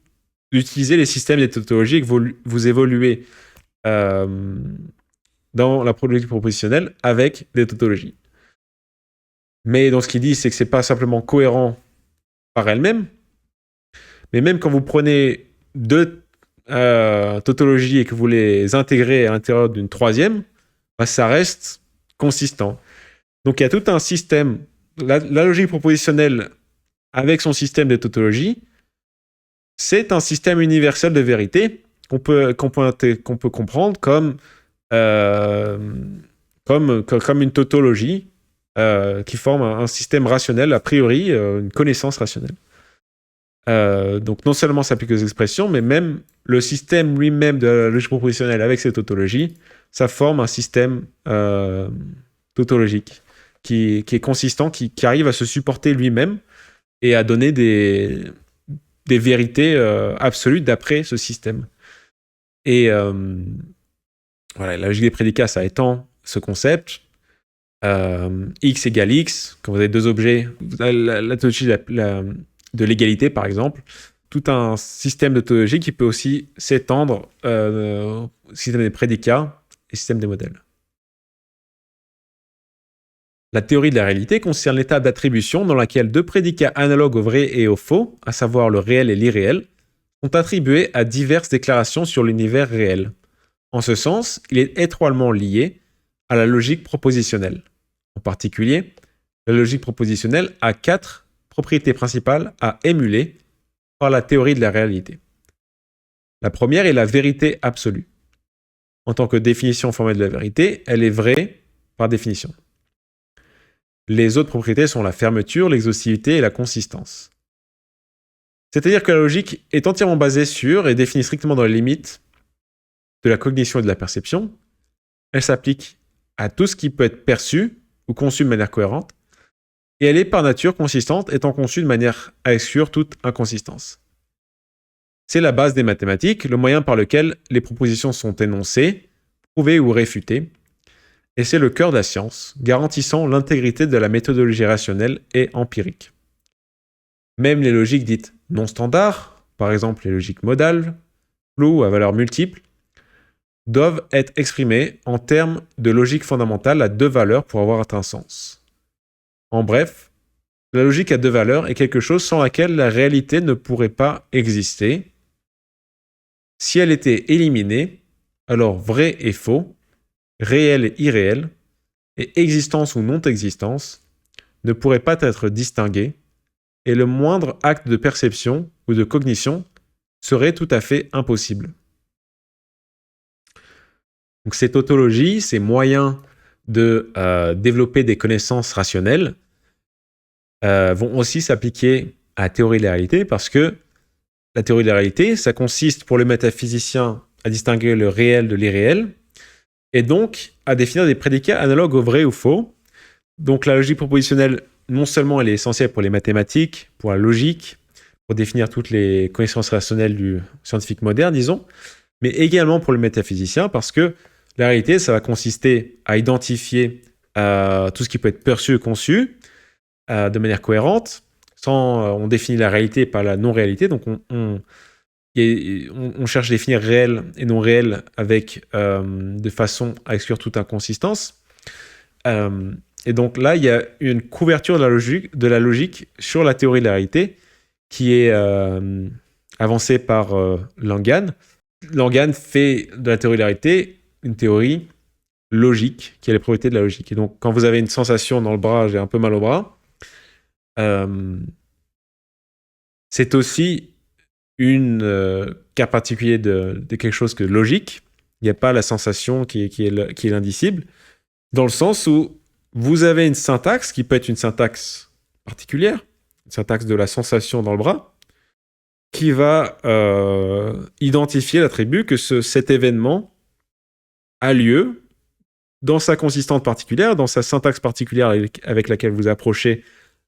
utilisez les systèmes des tautologies et que vous évoluez dans la probabilité propositionnelle avec des tautologies. Mais dans ce qu'il dit, c'est que c'est pas simplement cohérent par elle-même, mais même quand vous prenez deux tautologies et que vous les intégrez à l'intérieur d'une troisième, bah, ça reste consistant. Donc il y a tout un système, la logique propositionnelle avec son système de tautologie, c'est un système universel de vérité qu'on peut comprendre comme une tautologie qui forme un système rationnel, a priori, une connaissance rationnelle. Donc non seulement ça s'applique aux expressions, mais même le système lui-même de la logique propositionnelle avec ses tautologies, ça forme un système tautologique qui est consistant, qui arrive à se supporter lui-même et à donner des vérités absolues d'après ce système. Et voilà, la logique des prédicats, ça étend ce concept. X égale X, quand vous avez deux objets, vous avez la tautologie de l'égalité, par exemple, tout un système de tautologie qui peut aussi s'étendre au système des prédicats et système des modèles. La théorie de la réalité concerne l'étape d'attribution dans laquelle deux prédicats analogues au vrai et au faux, à savoir le réel et l'irréel, sont attribués à diverses déclarations sur l'univers réel. En ce sens, il est étroitement lié à la logique propositionnelle. En particulier, la logique propositionnelle a 4 propriétés principales à émuler par la théorie de la réalité. La première est la vérité absolue. En tant que définition formelle de la vérité, elle est vraie par définition. Les autres propriétés sont la fermeture, l'exhaustivité et la consistance. C'est-à-dire que la logique est entièrement basée sur et définie strictement dans les limites de la cognition et de la perception. Elle s'applique à tout ce qui peut être perçu ou conçu de manière cohérente, et elle est par nature consistante, étant conçue de manière à exclure toute inconsistance. C'est la base des mathématiques, le moyen par lequel les propositions sont énoncées, prouvées ou réfutées, et c'est le cœur de la science, garantissant l'intégrité de la méthodologie rationnelle et empirique. Même les logiques dites non standards, par exemple les logiques modales, floues à valeur multiple, doivent être exprimées en termes de logique fondamentale à deux valeurs pour avoir un sens. En bref, la logique à deux valeurs est quelque chose sans laquelle la réalité ne pourrait pas exister. Si elle était éliminée, alors vrai et faux, réel et irréel, et existence ou non-existence ne pourraient pas être distingués, et le moindre acte de perception ou de cognition serait tout à fait impossible. Donc ces tautologies, ces moyens de développer des connaissances rationnelles vont aussi s'appliquer à la théorie de la réalité, parce que la théorie de la réalité, ça consiste pour le métaphysicien à distinguer le réel de l'irréel, et donc à définir des prédicats analogues au vrai ou faux. Donc la logique propositionnelle, non seulement elle est essentielle pour les mathématiques, pour la logique, pour définir toutes les connaissances rationnelles du scientifique moderne, disons, mais également pour le métaphysicien, parce que la réalité, ça va consister à identifier tout ce qui peut être perçu et conçu de manière cohérente. On définit la réalité par la non-réalité, donc on cherche à définir réel et non réel avec de façon à exclure toute inconsistance. Et donc là, il y a une couverture de la logique sur la théorie de la réalité qui est avancée par Langan. Langan fait de la théorie de la réalité une théorie logique qui a les propriétés de la logique. Et donc, quand vous avez une sensation dans le bras, j'ai un peu mal au bras, c'est aussi un cas particulier de quelque chose que logique. Il n'y a pas la sensation qui est l'indicible, dans le sens où vous avez une syntaxe qui peut être une syntaxe particulière, une syntaxe de la sensation dans le bras, qui va identifier l'attribut que cet événement a lieu dans sa consistance particulière, dans sa syntaxe particulière avec laquelle vous approchez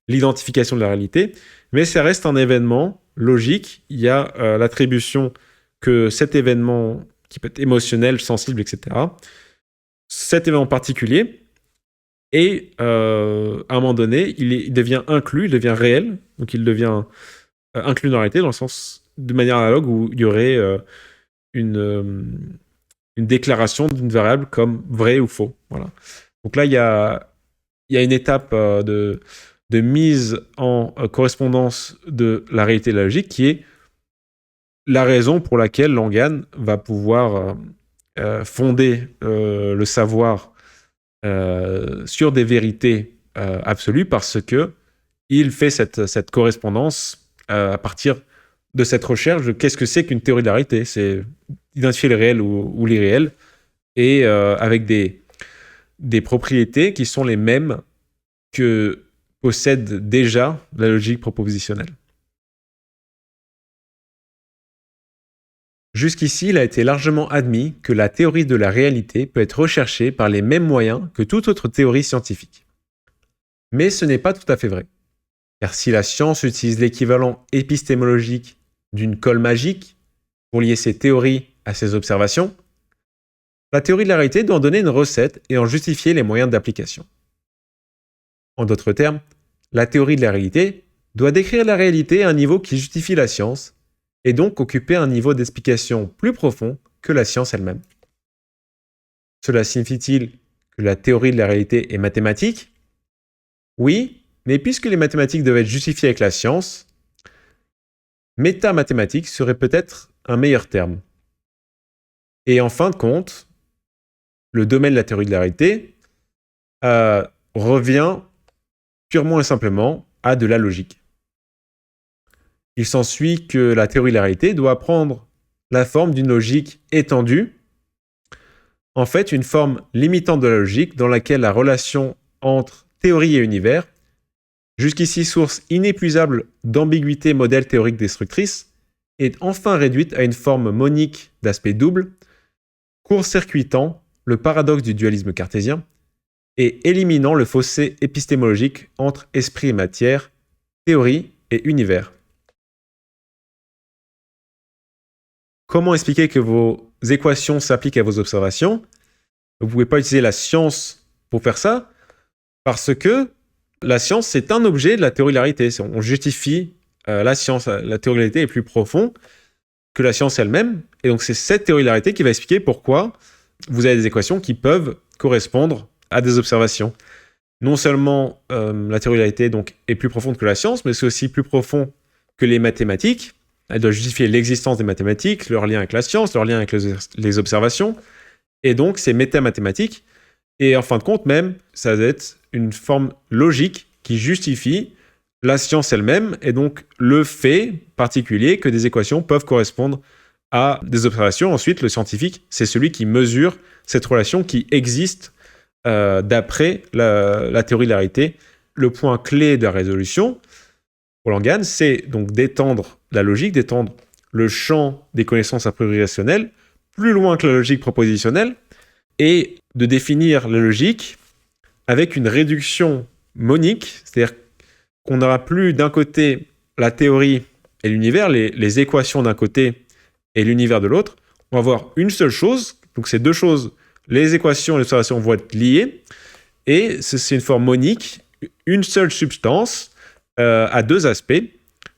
l'identification de la réalité, mais ça reste un événement logique. Il y a l'attribution que cet événement, qui peut être émotionnel, sensible, etc., cet événement particulier, et à un moment donné, il devient inclus, il devient réel, donc il devient inclus dans la réalité, dans le sens de manière analogue où il y aurait une déclaration d'une variable comme vrai ou faux. Voilà. Donc là, il y a une étape de mise en correspondance de la réalité de la logique qui est la raison pour laquelle Langan va pouvoir fonder le savoir sur des vérités absolues parce que il fait cette correspondance à partir de cette recherche de qu'est-ce que c'est qu'une théorie de la réalité. C'est identifier le réel ou l'irréel et avec des propriétés qui sont les mêmes que possède déjà la logique propositionnelle. Jusqu'ici, il a été largement admis que la théorie de la réalité peut être recherchée par les mêmes moyens que toute autre théorie scientifique. Mais ce n'est pas tout à fait vrai. Car si la science utilise l'équivalent épistémologique d'une colle magique pour lier ses théories à ses observations, la théorie de la réalité doit en donner une recette et en justifier les moyens d'application. En d'autres termes, la théorie de la réalité doit décrire la réalité à un niveau qui justifie la science et donc occuper un niveau d'explication plus profond que la science elle-même. Cela signifie-t-il que la théorie de la réalité est mathématique ? Oui, mais puisque les mathématiques doivent être justifiées avec la science, métamathématique serait peut-être un meilleur terme. Et en fin de compte, le domaine de la théorie de la réalité revient purement et simplement à de la logique. Il s'ensuit que la théorie de la réalité doit prendre la forme d'une logique étendue, en fait une forme limitante de la logique dans laquelle la relation entre théorie et univers, jusqu'ici source inépuisable d'ambiguïté modèle théorique destructrice, est enfin réduite à une forme monique d'aspect double, court-circuitant le paradoxe du dualisme cartésien et éliminant le fossé épistémologique entre esprit et matière, théorie et univers. Comment expliquer que vos équations s'appliquent à vos observations ? Vous ne pouvez pas utiliser la science pour faire ça, parce que la science, c'est un objet de la théorie de la réalité. On justifie la science. La théorie de la réalité est plus profonde que la science elle-même. Et donc, c'est cette théorie de la réalité qui va expliquer pourquoi vous avez des équations qui peuvent correspondre à des observations. Non seulement la théorie de la réalité donc, est plus profonde que la science, mais c'est aussi plus profond que les mathématiques. Elle doit justifier l'existence des mathématiques, leur lien avec la science, leur lien avec les observations. Et donc, c'est métamathématique. Et en fin de compte, même, ça va être une forme logique qui justifie la science elle-même et donc le fait particulier que des équations peuvent correspondre à des observations. Ensuite, le scientifique, c'est celui qui mesure cette relation qui existe d'après la théorie de la réalité. Le point clé de la résolution pour Langan, c'est donc d'étendre la logique, d'étendre le champ des connaissances a priori rationnelles plus loin que la logique propositionnelle et de définir la logique avec une réduction monique, c'est-à-dire qu'on n'aura plus d'un côté la théorie et l'univers, les équations d'un côté et l'univers de l'autre. On va avoir une seule chose, donc ces deux choses, les équations et les observations vont être liées, et c'est une forme monique, une seule substance à deux aspects.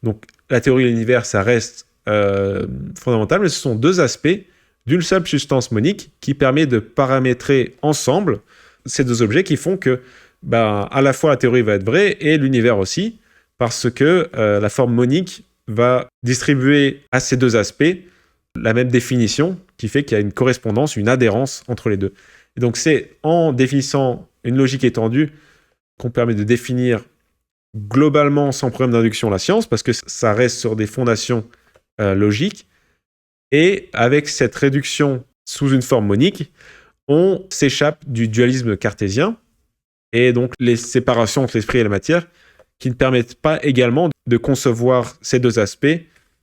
Donc la théorie de l'univers, ça reste fondamental, mais ce sont deux aspects d'une seule substance monique qui permet de paramétrer ensemble ces deux objets qui font que à la fois la théorie va être vraie et l'univers aussi, parce que la forme monique va distribuer à ces deux aspects la même définition qui fait qu'il y a une correspondance, une adhérence entre les deux. Et donc c'est en définissant une logique étendue qu'on permet de définir globalement sans problème d'induction la science, parce que ça reste sur des fondations logiques. Et avec cette réduction sous une forme monique, on s'échappe du dualisme cartésien et donc les séparations entre l'esprit et la matière qui ne permettent pas également de concevoir ces deux aspects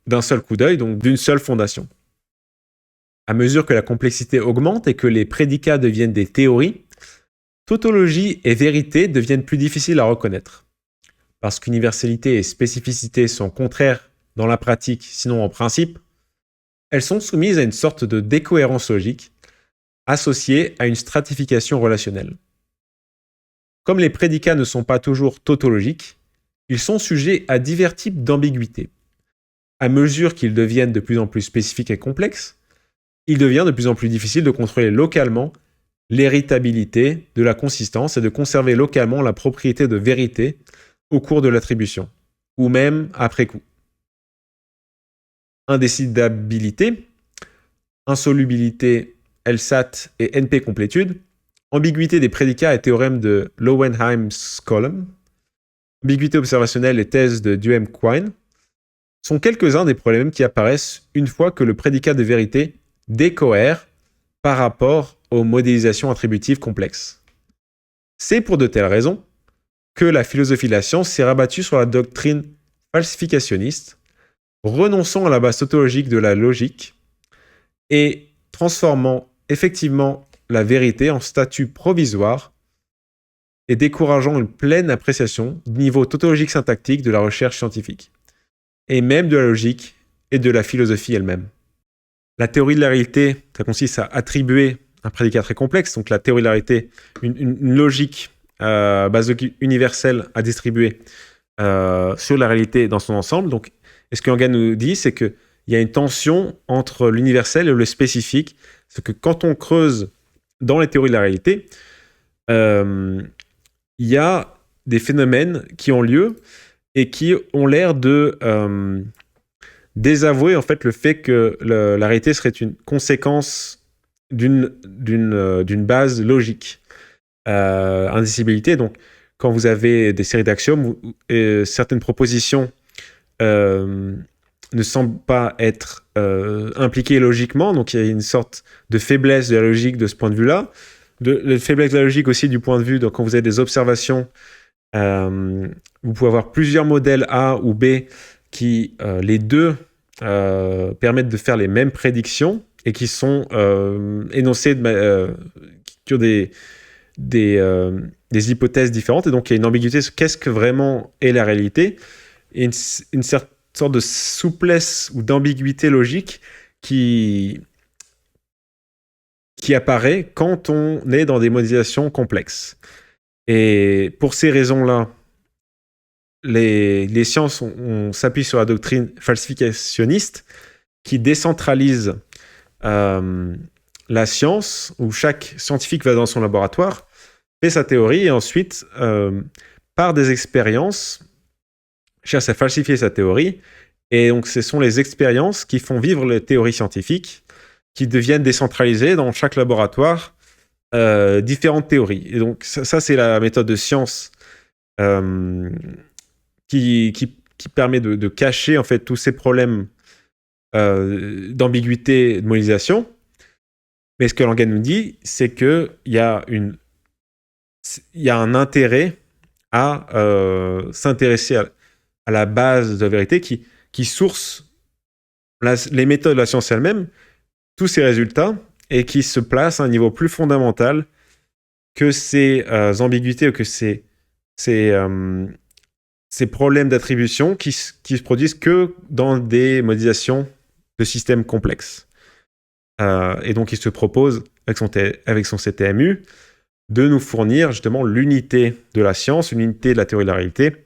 d'un seul coup d'œil, donc d'une seule fondation. À mesure que la complexité augmente et que les prédicats deviennent des théories, tautologie et vérité deviennent plus difficiles à reconnaître. Parce qu'universalité et spécificité sont contraires dans la pratique, sinon en principe, elles sont soumises à une sorte de décohérence logique associée à une stratification relationnelle. Comme les prédicats ne sont pas toujours tautologiques, ils sont sujets à divers types d'ambiguïté. À mesure qu'ils deviennent de plus en plus spécifiques et complexes, il devient de plus en plus difficile de contrôler localement l'héritabilité de la consistance et de conserver localement la propriété de vérité au cours de l'attribution, ou même après coup. Indécidabilité, insolubilité, LSAT et NP-complétude, ambiguïté des prédicats et théorème de Lowenheim-Skolem, ambiguïté observationnelle et thèse de Duhem-Quine, sont quelques-uns des problèmes qui apparaissent une fois que le prédicat de vérité décohère par rapport aux modélisations attributives complexes. C'est pour de telles raisons que la philosophie de la science s'est rabattue sur la doctrine falsificationniste, renonçant à la base tautologique de la logique et transformant effectivement la vérité en statut provisoire et décourageant une pleine appréciation du niveau tautologique syntactique de la recherche scientifique, et même de la logique et de la philosophie elle-même. La théorie de la réalité, ça consiste à attribuer un prédicat très complexe, donc la théorie de la réalité, une logique base universelle à distribuer sur la réalité dans son ensemble. Donc, et ce que Engen nous dit, c'est qu'il y a une tension entre l'universel et le spécifique. C'est que quand on creuse dans les théories de la réalité, il y a des phénomènes qui ont lieu et qui ont l'air de désavouer en fait le fait que la réalité serait une conséquence d'une base logique. Indicibilité, donc quand vous avez des séries d'axiomes, certaines propositions ne semblent pas être impliquées logiquement, donc il y a une sorte de faiblesse de la logique de ce point de vue-là, de faiblesse de la logique aussi du point de vue, donc quand vous avez des observations, vous pouvez avoir plusieurs modèles A ou B qui, les deux, permettent de faire les mêmes prédictions et qui sont énoncés, qui ont des hypothèses différentes, et donc il y a une ambiguïté sur qu'est-ce que vraiment est la réalité, et une sorte de souplesse ou d'ambiguïté logique qui apparaît quand on est dans des modélisations complexes. Et pour ces raisons-là, les sciences, on s'appuie sur la doctrine falsificationniste qui décentralise la science, où chaque scientifique va dans son laboratoire, fait sa théorie et ensuite, par des expériences, cherche à falsifier sa théorie. Et donc, ce sont les expériences qui font vivre les théories scientifiques, qui deviennent décentralisées dans chaque laboratoire, différentes théories. Et donc, ça c'est la méthode de science qui permet de cacher en fait tous ces problèmes d'ambiguïté, de modélisation. Mais ce que Langen nous dit, c'est qu'il y a un intérêt à s'intéresser à la base de la vérité qui source les méthodes de la science elle-même, tous ces résultats, et qui se place à un niveau plus fondamental que ces ambiguïtés ou que ces problèmes d'attribution qui se produisent que dans des modélisations de systèmes complexes. Et donc, il se propose, avec son CTMU, de nous fournir justement l'unité de la science, l'unité de la théorie de la réalité,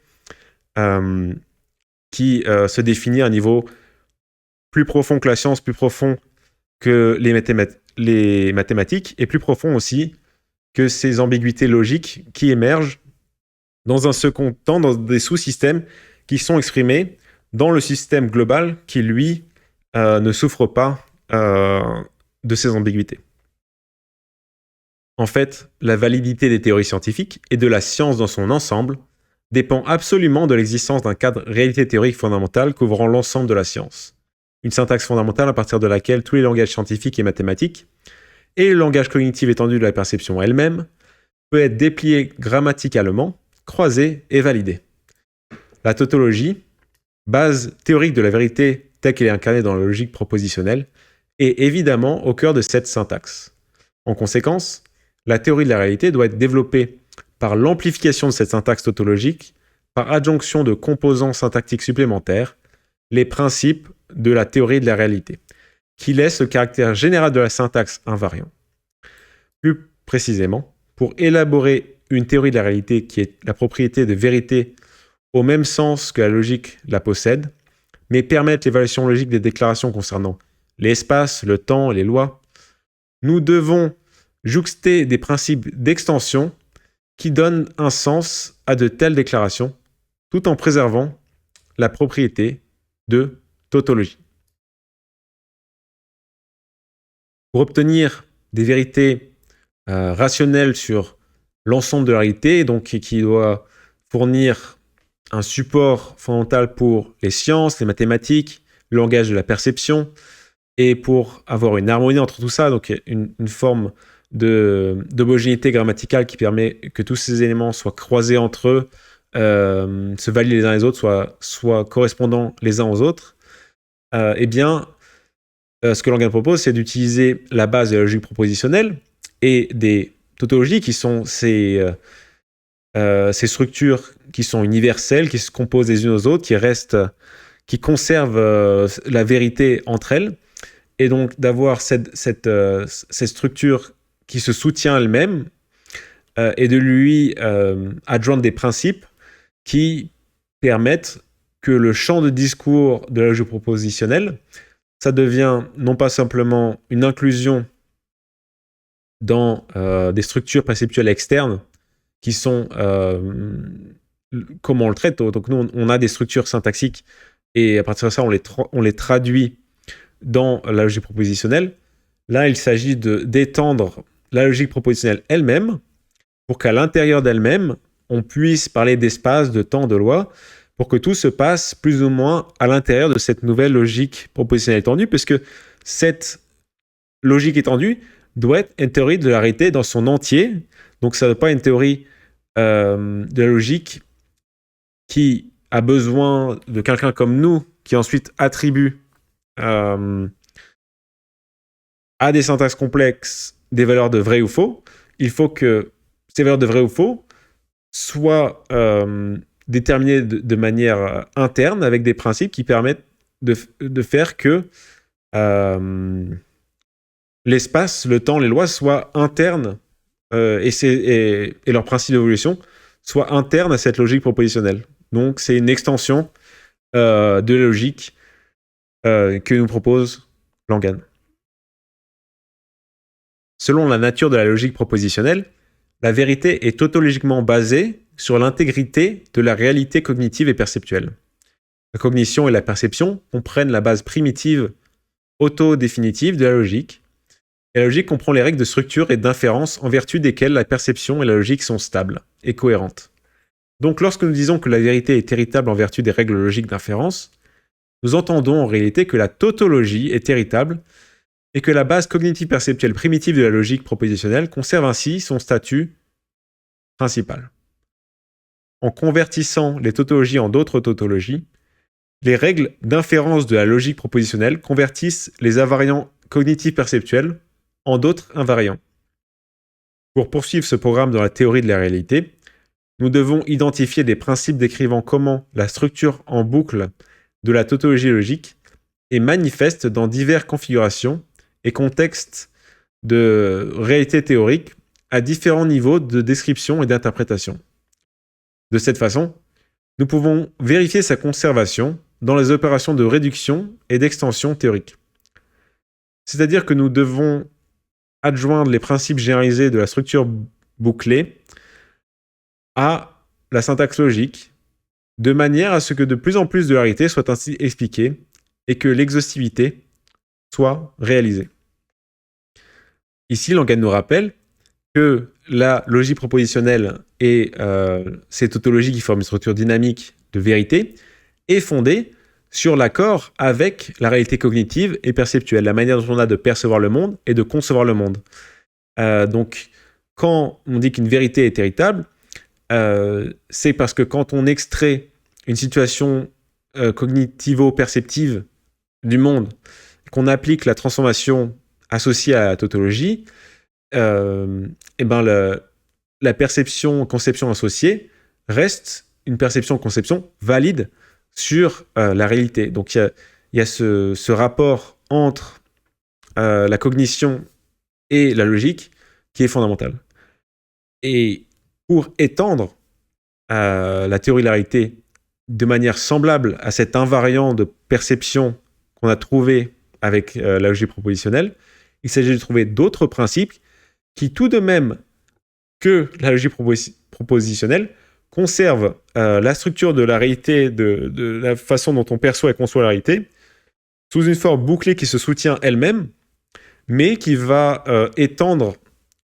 qui se définit à un niveau plus profond que la science, plus profond que les mathématiques, et plus profond aussi que ces ambiguïtés logiques qui émergent dans un second temps, dans des sous-systèmes qui sont exprimés dans le système global qui, lui, ne souffre pas de ces ambiguïtés. En fait, la validité des théories scientifiques et de la science dans son ensemble dépend absolument de l'existence d'un cadre réalité théorique fondamentale couvrant l'ensemble de la science. Une syntaxe fondamentale à partir de laquelle tous les langages scientifiques et mathématiques, et le langage cognitif étendu de la perception elle-même, peut être déplié grammaticalement, croisé et validé. La tautologie, base théorique de la vérité telle qu'elle est incarnée dans la logique propositionnelle, est évidemment au cœur de cette syntaxe. En conséquence, la théorie de la réalité doit être développée par l'amplification de cette syntaxe tautologique, par adjonction de composants syntactiques supplémentaires, les principes de la théorie de la réalité, qui laissent le caractère général de la syntaxe invariant. Plus précisément, pour élaborer une théorie de la réalité qui est la propriété de vérité au même sens que la logique la possède, mais permettre l'évaluation logique des déclarations concernant l'espace, le temps, les lois, nous devons jouxter des principes d'extension qui donnent un sens à de telles déclarations, tout en préservant la propriété de tautologie. Pour obtenir des vérités rationnelles sur l'ensemble de la réalité, donc qui doit fournir un support fondamental pour les sciences, les mathématiques, le langage de la perception, et pour avoir une harmonie entre tout ça, donc une forme d'homogénéité grammaticale qui permet que tous ces éléments soient croisés entre eux, se valident les uns les autres, soient correspondants les uns aux autres, ce que Langan propose, c'est d'utiliser la base de la logique propositionnelle et des tautologies qui sont ces structures qui sont universelles, qui se composent les unes aux autres, qui conservent la vérité entre elles, et donc d'avoir cette structure qui se soutient elle-même et de lui adjoindre des principes qui permettent que le champ de discours de la logique propositionnelle, ça devient non pas simplement une inclusion dans des structures perceptuelles externes qui sont comme on le traite. Donc nous, on a des structures syntaxiques et à partir de ça, on les traduit dans la logique propositionnelle. Là, il s'agit d'étendre la logique propositionnelle elle-même pour qu'à l'intérieur d'elle-même, on puisse parler d'espace, de temps, de loi, pour que tout se passe plus ou moins à l'intérieur de cette nouvelle logique propositionnelle étendue, puisque cette logique étendue doit être une théorie de la réalité dans son entier. Donc ça ne doit pas être une théorie de la logique qui a besoin de quelqu'un comme nous, qui ensuite attribue à des syntaxes complexes des valeurs de vrai ou faux. Il faut que ces valeurs de vrai ou faux soient déterminées de manière interne avec des principes qui permettent de faire que l'espace, le temps, les lois soient internes et leurs principes d'évolution soient internes à cette logique propositionnelle. Donc c'est une extension de la logique que nous propose Langan. Selon la nature de la logique propositionnelle, la vérité est tautologiquement basée sur l'intégrité de la réalité cognitive et perceptuelle. La cognition et la perception comprennent la base primitive autodéfinitive de la logique, et la logique comprend les règles de structure et d'inférence en vertu desquelles la perception et la logique sont stables et cohérentes. Donc lorsque nous disons que la vérité est héritable en vertu des règles logiques d'inférence, nous entendons en réalité que la tautologie est héritable et que la base cognitive perceptuelle primitive de la logique propositionnelle conserve ainsi son statut principal. En convertissant les tautologies en d'autres tautologies, les règles d'inférence de la logique propositionnelle convertissent les invariants cognitifs perceptuels en d'autres invariants. Pour poursuivre ce programme dans la théorie de la réalité, nous devons identifier des principes décrivant comment la structure en boucle de la tautologie logique est manifeste dans diverses configurations et contextes de réalité théorique à différents niveaux de description et d'interprétation. De cette façon, nous pouvons vérifier sa conservation dans les opérations de réduction et d'extension théorique. C'est-à-dire que nous devons adjoindre les principes généralisés de la structure bouclée à la syntaxe logique, de manière à ce que de plus en plus de la réalité soit ainsi expliquée et que l'exhaustivité soit réalisée. Ici, Langan nous rappelle que la logique propositionnelle et ces tautologies qui forment une structure dynamique de vérité est fondée sur l'accord avec la réalité cognitive et perceptuelle, la manière dont on a de percevoir le monde et de concevoir le monde. Donc, quand on dit qu'une vérité est héritable, c'est parce que quand on extrait une situation cognitivo-perceptive du monde, qu'on applique la transformation associée à la tautologie, et ben la perception-conception associée reste une perception-conception valide sur la réalité. Donc il y a ce rapport entre la cognition et la logique qui est fondamental. Et pour étendre la théorie de la réalité de manière semblable à cet invariant de perception qu'on a trouvé avec la logique propositionnelle, il s'agit de trouver d'autres principes qui, tout de même que la logique propositionnelle, conservent la structure de la réalité, de la façon dont on perçoit et conçoit la réalité, sous une forme bouclée qui se soutient elle-même, mais qui va étendre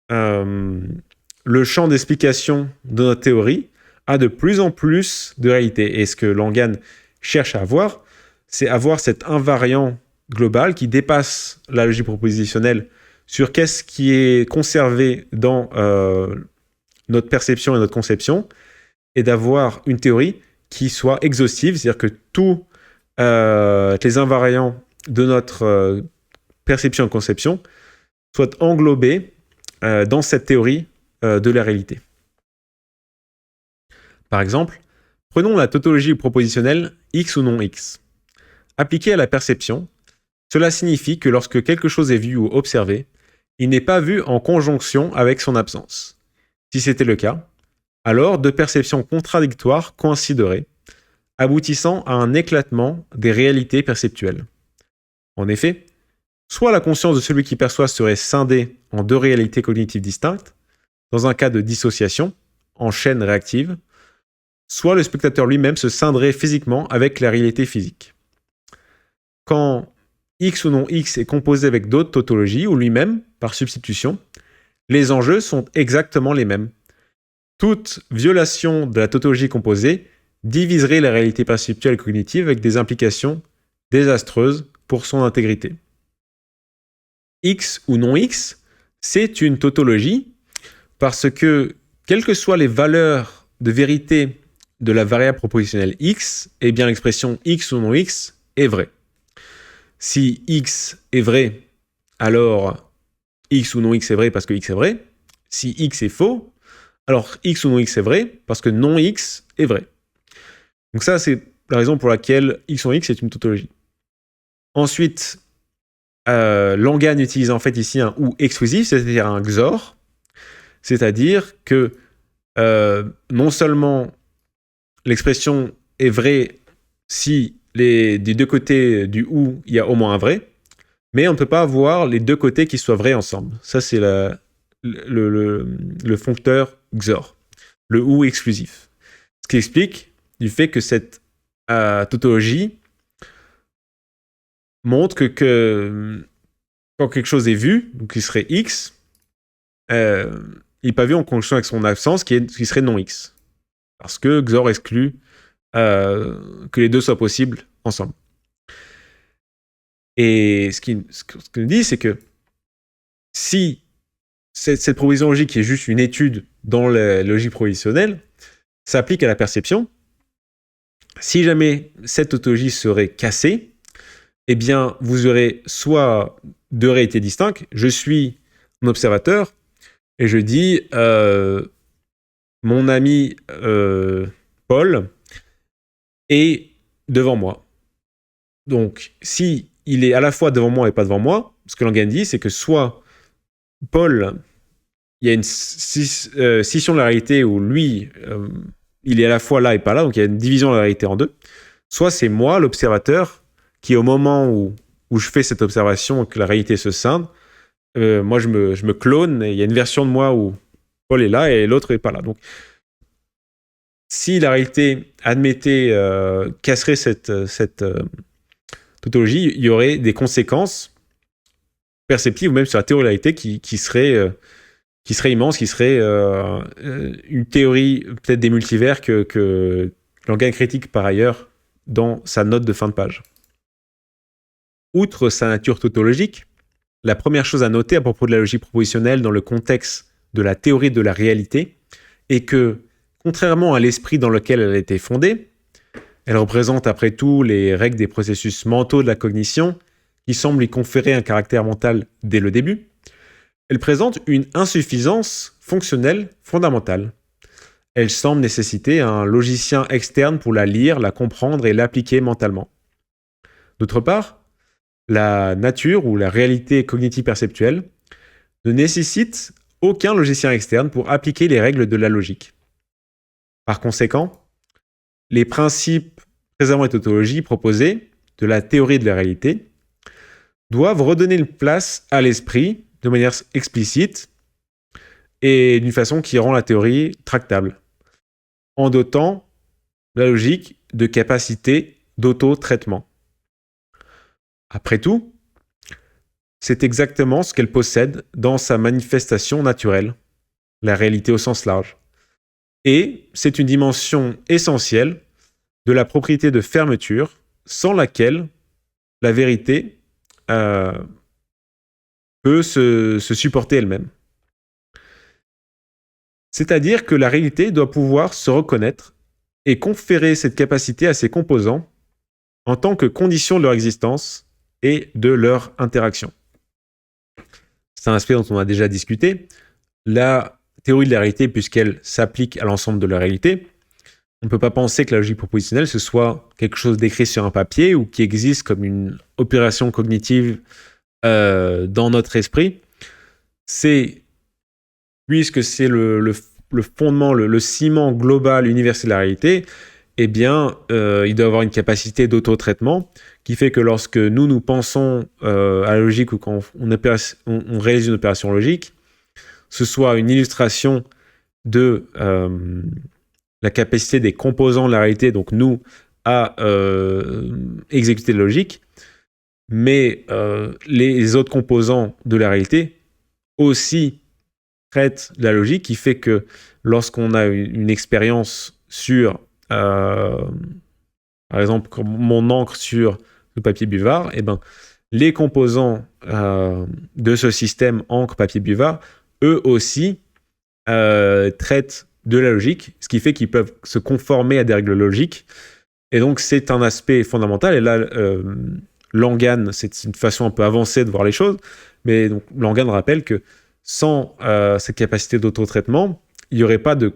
le champ d'explication de notre théorie à de plus en plus de réalité. Et ce que Langan cherche à avoir, c'est avoir cet invariant global qui dépasse la logique propositionnelle sur qu'est-ce qui est conservé dans notre perception et notre conception, et d'avoir une théorie qui soit exhaustive, c'est-à-dire que tous les invariants de notre perception et conception soient englobés dans cette théorie de la réalité. Par exemple, prenons la tautologie propositionnelle X ou non X. Appliquée à la perception, cela signifie que lorsque quelque chose est vu ou observé, il n'est pas vu en conjonction avec son absence. Si c'était le cas, alors deux perceptions contradictoires coïncideraient, aboutissant à un éclatement des réalités perceptuelles. En effet, soit la conscience de celui qui perçoit serait scindée en deux réalités cognitives distinctes, dans un cas de dissociation, en chaîne réactive, soit le spectateur lui-même se scinderait physiquement avec la réalité physique. Quand X ou non X est composé avec d'autres tautologies, ou lui-même, par substitution, les enjeux sont exactement les mêmes. Toute violation de la tautologie composée diviserait la réalité perceptuelle et cognitive avec des implications désastreuses pour son intégrité. X ou non X, c'est une tautologie parce que, quelles que soient les valeurs de vérité de la variable propositionnelle X, eh bien l'expression X ou non X est vraie. Si X est vrai, alors X ou non X est vrai parce que X est vrai. Si X est faux, alors X ou non X est vrai parce que non X est vrai. Donc ça, c'est la raison pour laquelle X ou non X est une tautologie. Ensuite, Langan utilise en fait ici un ou exclusif, c'est-à-dire un XOR, c'est-à-dire que non seulement l'expression est vraie si des deux côtés du ou, il y a au moins un vrai, mais on ne peut pas avoir les deux côtés qui soient vrais ensemble. Ça, c'est le foncteur XOR, le ou exclusif. Ce qui explique du fait que cette tautologie montre que quand quelque chose est vu, donc qui serait X, il n'est pas vu en conjonction avec son absence, qui serait non X. Parce que XOR exclut que les deux soient possibles ensemble. Et ce qu'il nous dit, c'est que si cette proposition logique qui est juste une étude dans la logique propositionnelle s'applique à la perception, si jamais cette tautologie serait cassée, eh bien, vous aurez soit deux réalités distinctes. Je suis un observateur et je dis mon ami Paul est devant moi. Donc, si il est à la fois devant moi et pas devant moi, ce que Langan dit, c'est que soit Paul, il y a une scission de la réalité où lui, il est à la fois là et pas là, donc il y a une division de la réalité en deux. Soit c'est moi, l'observateur, qui au moment où je fais cette observation et que la réalité se scinde, moi je me clone et il y a une version de moi où Paul est là et l'autre est pas là. Donc, si la réalité, admettez, casserait cette tautologie, il y aurait des conséquences perceptives ou même sur la théorie de la réalité qui serait immense, qui serait une théorie peut-être des multivers que Langan critique par ailleurs dans sa note de fin de page. Outre sa nature tautologique, la première chose à noter à propos de la logique propositionnelle dans le contexte de la théorie de la réalité est que, contrairement à l'esprit dans lequel elle a été fondée, Elle représente après tout les règles des processus mentaux de la cognition qui semblent y conférer un caractère mental dès le début. Elle présente une insuffisance fonctionnelle fondamentale. Elle semble nécessiter un logicien externe pour la lire, la comprendre et l'appliquer mentalement. D'autre part, la nature ou la réalité cognitive perceptuelle ne nécessite aucun logicien externe pour appliquer les règles de la logique. Par conséquent, les principes présents et tautologie proposés de la théorie de la réalité doivent redonner une place à l'esprit de manière explicite et d'une façon qui rend la théorie tractable, en dotant la logique de capacités d'auto-traitement. Après tout, c'est exactement ce qu'elle possède dans sa manifestation naturelle, la réalité au sens large. Et c'est une dimension essentielle de la propriété de fermeture, sans laquelle la vérité peut se supporter elle-même. C'est-à-dire que la réalité doit pouvoir se reconnaître et conférer cette capacité à ses composants en tant que condition de leur existence et de leur interaction. C'est un aspect dont on a déjà discuté. La théorie de la réalité, puisqu'elle s'applique à l'ensemble de la réalité, on ne peut pas penser que la logique propositionnelle, ce soit quelque chose d'écrit sur un papier ou qui existe comme une opération cognitive dans notre esprit. Puisque c'est le fondement, le ciment global, universel de la réalité, eh bien, il doit avoir une capacité d'auto-traitement qui fait que lorsque nous pensons à la logique ou quand on réalise une opération logique, ce soit une illustration de la capacité des composants de la réalité, donc nous, à exécuter la logique, mais les autres composants de la réalité aussi traitent la logique, qui fait que lorsqu'on a une expérience sur, par exemple, comme mon encre sur le papier buvard, eh ben, les composants de ce système encre-papier-buvard, eux aussi, traitent de la logique, ce qui fait qu'ils peuvent se conformer à des règles logiques. Et donc, c'est un aspect fondamental. Et là, Langan, c'est une façon un peu avancée de voir les choses, mais donc, Langan rappelle que sans cette capacité d'auto-traitement, il n'y aurait pas de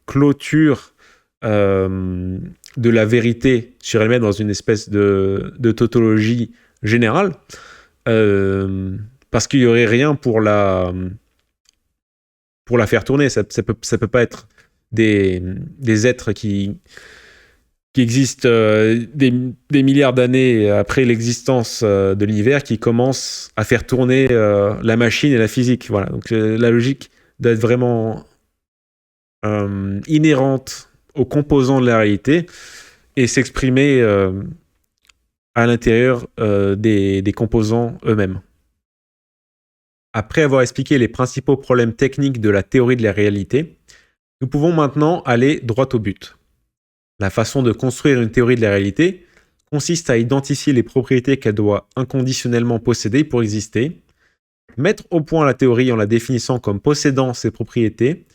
clôture de la vérité sur elle-même dans une espèce de tautologie générale, parce qu'il n'y aurait rien pour la faire tourner. Ça peut pas être des êtres qui existent des milliards d'années après l'existence de l'univers, qui commencent à faire tourner la machine et la physique. Voilà. Donc la logique doit être vraiment inhérente aux composants de la réalité et s'exprimer à l'intérieur des composants eux-mêmes. Après avoir expliqué les principaux problèmes techniques de la théorie de la réalité, nous pouvons maintenant aller droit au but. La façon de construire une théorie de la réalité consiste à identifier les propriétés qu'elle doit inconditionnellement posséder pour exister, mettre au point la théorie en la définissant comme possédant ces propriétés,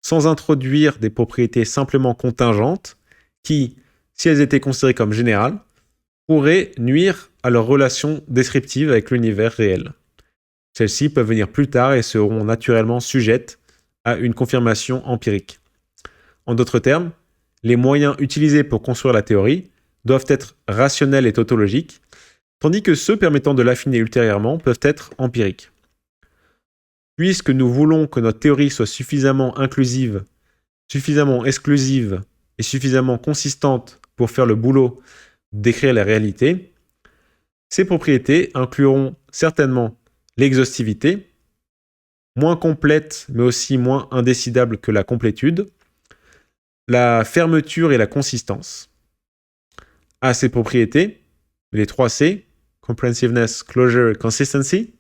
sans introduire des propriétés simplement contingentes qui, si elles étaient considérées comme générales, pourraient nuire à leur relation descriptive avec l'univers réel. Celles-ci peuvent venir plus tard et seront naturellement sujettes à une confirmation empirique. En d'autres termes, les moyens utilisés pour construire la théorie doivent être rationnels et tautologiques, tandis que ceux permettant de l'affiner ultérieurement peuvent être empiriques. Puisque nous voulons que notre théorie soit suffisamment inclusive, suffisamment exclusive et suffisamment consistante pour faire le boulot d'écrire la réalité, ces propriétés incluront certainement l'exhaustivité, moins complète mais aussi moins indécidable que la complétude, la fermeture et la consistance. À ces propriétés, les 3 C, Comprehensiveness, Closure et Consistency,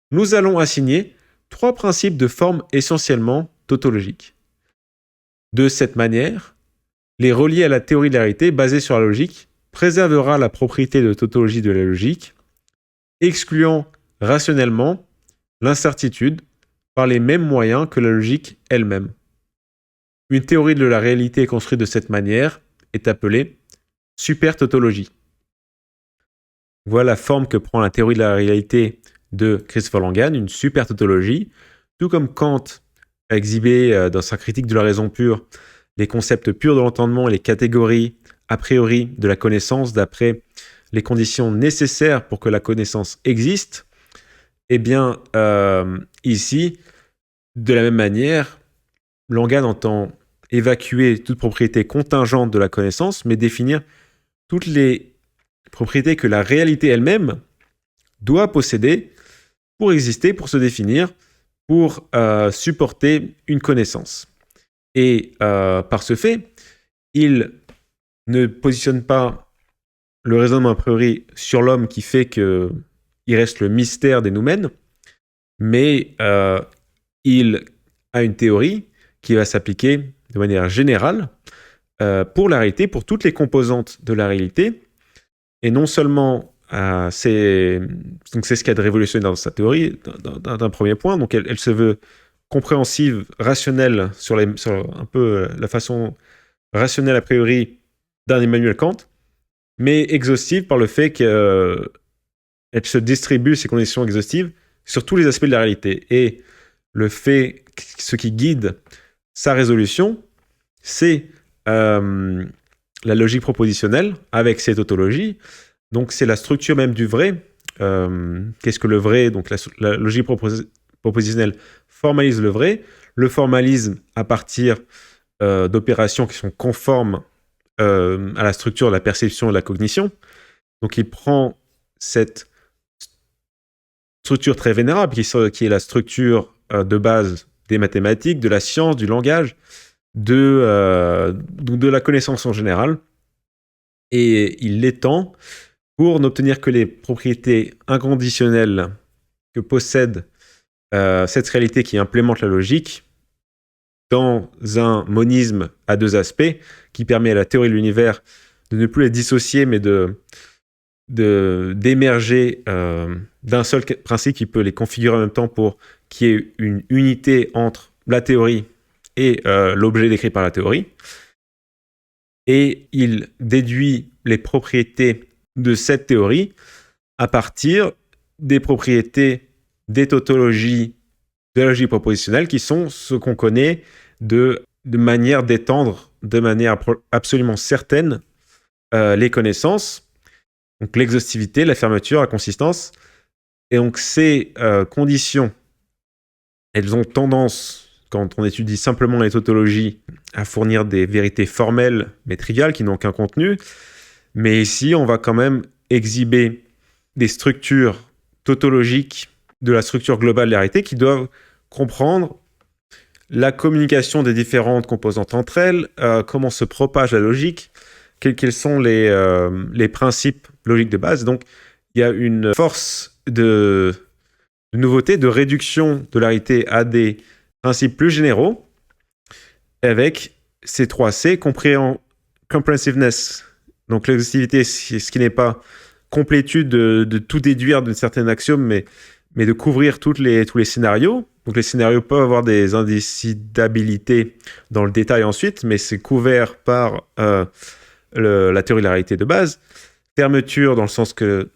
nous allons assigner 3 principes de forme essentiellement tautologiques. De cette manière, les relier à la théorie de la réalité basée sur la logique préservera la propriété de tautologie de la logique, excluant rationnellement l'incertitude par les mêmes moyens que la logique elle-même. Une théorie de la réalité construite de cette manière est appelée supertautologie. Voilà la forme que prend la théorie de la réalité de Christopher Langan, une supertautologie, tout comme Kant a exhibé dans sa critique de la raison pure les concepts purs de l'entendement et les catégories a priori de la connaissance d'après les conditions nécessaires pour que la connaissance existe. Eh bien, ici, de la même manière, Langan entend évacuer toute propriété contingente de la connaissance, mais définir toutes les propriétés que la réalité elle-même doit posséder pour exister, pour se définir, pour supporter une connaissance. Et par ce fait, il ne positionne pas le raisonnement a priori sur l'homme qui fait qu'il reste le mystère des noumènes, mais il a une théorie qui va s'appliquer de manière générale pour la réalité, pour toutes les composantes de la réalité, et non seulement c'est ce qu'il y a de révolutionnaire dans sa théorie, d'un premier point, donc elle se veut compréhensive, rationnelle, sur un peu la façon rationnelle a priori d'un Emmanuel Kant, mais exhaustive par le fait qu'elle se distribue, ces conditions exhaustives, sur tous les aspects de la réalité. Et le fait, ce qui guide sa résolution, c'est la logique propositionnelle avec ses tautologies. Donc c'est la structure même du vrai. Qu'est-ce que le vrai? Donc la logique propositionnelle formalise le vrai. Le formalisme à partir d'opérations qui sont conformes à la structure de la perception et de la cognition. Donc il prend cette structure très vénérable qui est la structure de base des mathématiques, de la science, du langage, de la connaissance en général, et il l'étend pour n'obtenir que les propriétés inconditionnelles que possède cette réalité qui implémente la logique dans un monisme à deux aspects qui permet à la théorie de l'univers de ne plus les dissocier, mais d'émerger d'un seul principe qui peut les configurer en même temps pour qu'il y ait une unité entre la théorie et l'objet décrit par la théorie. Et il déduit les propriétés de cette théorie à partir des propriétés des tautologies de la logique propositionnelle qui sont ce qu'on connaît de manière d'étendre de manière absolument certaine les connaissances, donc l'exhaustivité, la fermeture, la consistance. Et donc ces conditions, elles ont tendance, quand on étudie simplement les tautologies, à fournir des vérités formelles mais triviales qui n'ont aucun contenu. Mais ici, on va quand même exhiber des structures tautologiques de la structure globale de la réalité qui doivent comprendre la communication des différentes composantes entre elles, comment se propage la logique, quels sont les principes logiques de base. Donc, il y a une force de nouveauté, de réduction de la réalité à des principes plus généraux, avec ces 3 C, comprehensiveness, donc l'exhaustivité, ce qui n'est pas complétude de tout déduire d'une certaine axiome, mais de couvrir tous les scénarios. Donc les scénarios peuvent avoir des indécidabilités dans le détail ensuite, mais c'est couvert par la théorie de la réalité de base. Fermeture dans le sens que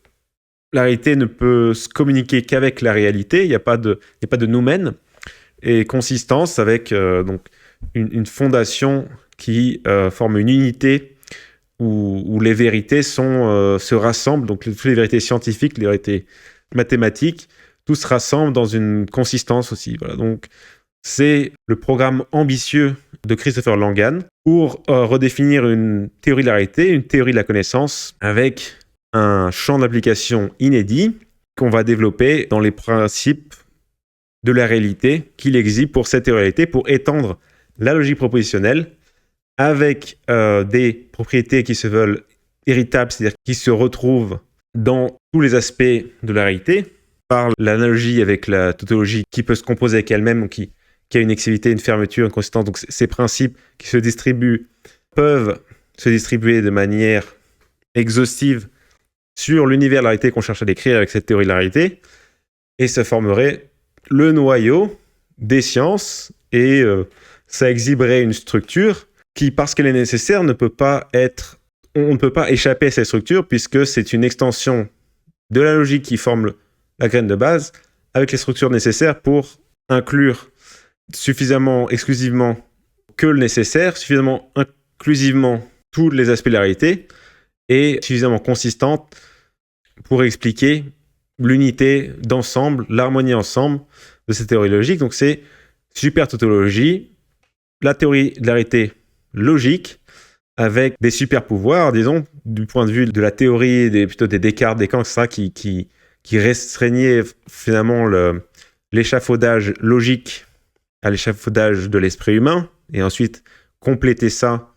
la réalité ne peut se communiquer qu'avec la réalité, il n'y a pas de noumène. Et consistance avec donc une fondation qui forme une unité où les vérités se rassemblent, donc toutes les vérités scientifiques, les vérités mathématiques, tout se rassemble dans une consistance aussi. Voilà. Donc, c'est le programme ambitieux de Christopher Langan pour redéfinir une théorie de la réalité, une théorie de la connaissance, avec un champ d'application inédit qu'on va développer dans les principes de la réalité qu'il exhibe pour cette réalité, pour étendre la logique propositionnelle avec des propriétés qui se veulent héritables, c'est-à-dire qui se retrouvent dans tous les aspects de la réalité, par l'analogie avec la tautologie qui peut se composer avec elle-même, qui a une exclusivité, une fermeture, une consistance. Donc ces principes qui se distribuent peuvent se distribuer de manière exhaustive sur l'univers de la réalité qu'on cherche à décrire avec cette théorie de la réalité, et ça formerait le noyau des sciences, et ça exhiberait une structure qui, parce qu'elle est nécessaire, ne peut pas être on ne peut pas échapper à cette structure puisque c'est une extension de la logique qui forme la graine de base avec les structures nécessaires pour inclure suffisamment exclusivement que le nécessaire, suffisamment inclusivement tous les aspects de la réalité et suffisamment consistante pour expliquer l'unité d'ensemble, l'harmonie ensemble de cette théorie logique. Donc c'est super tautologie, la théorie de la réalité logique avec des super pouvoirs, disons, du point de vue de la théorie, plutôt des Descartes, des Kant, etc., qui restreignait finalement l'échafaudage logique à l'échafaudage de l'esprit humain, et ensuite compléter ça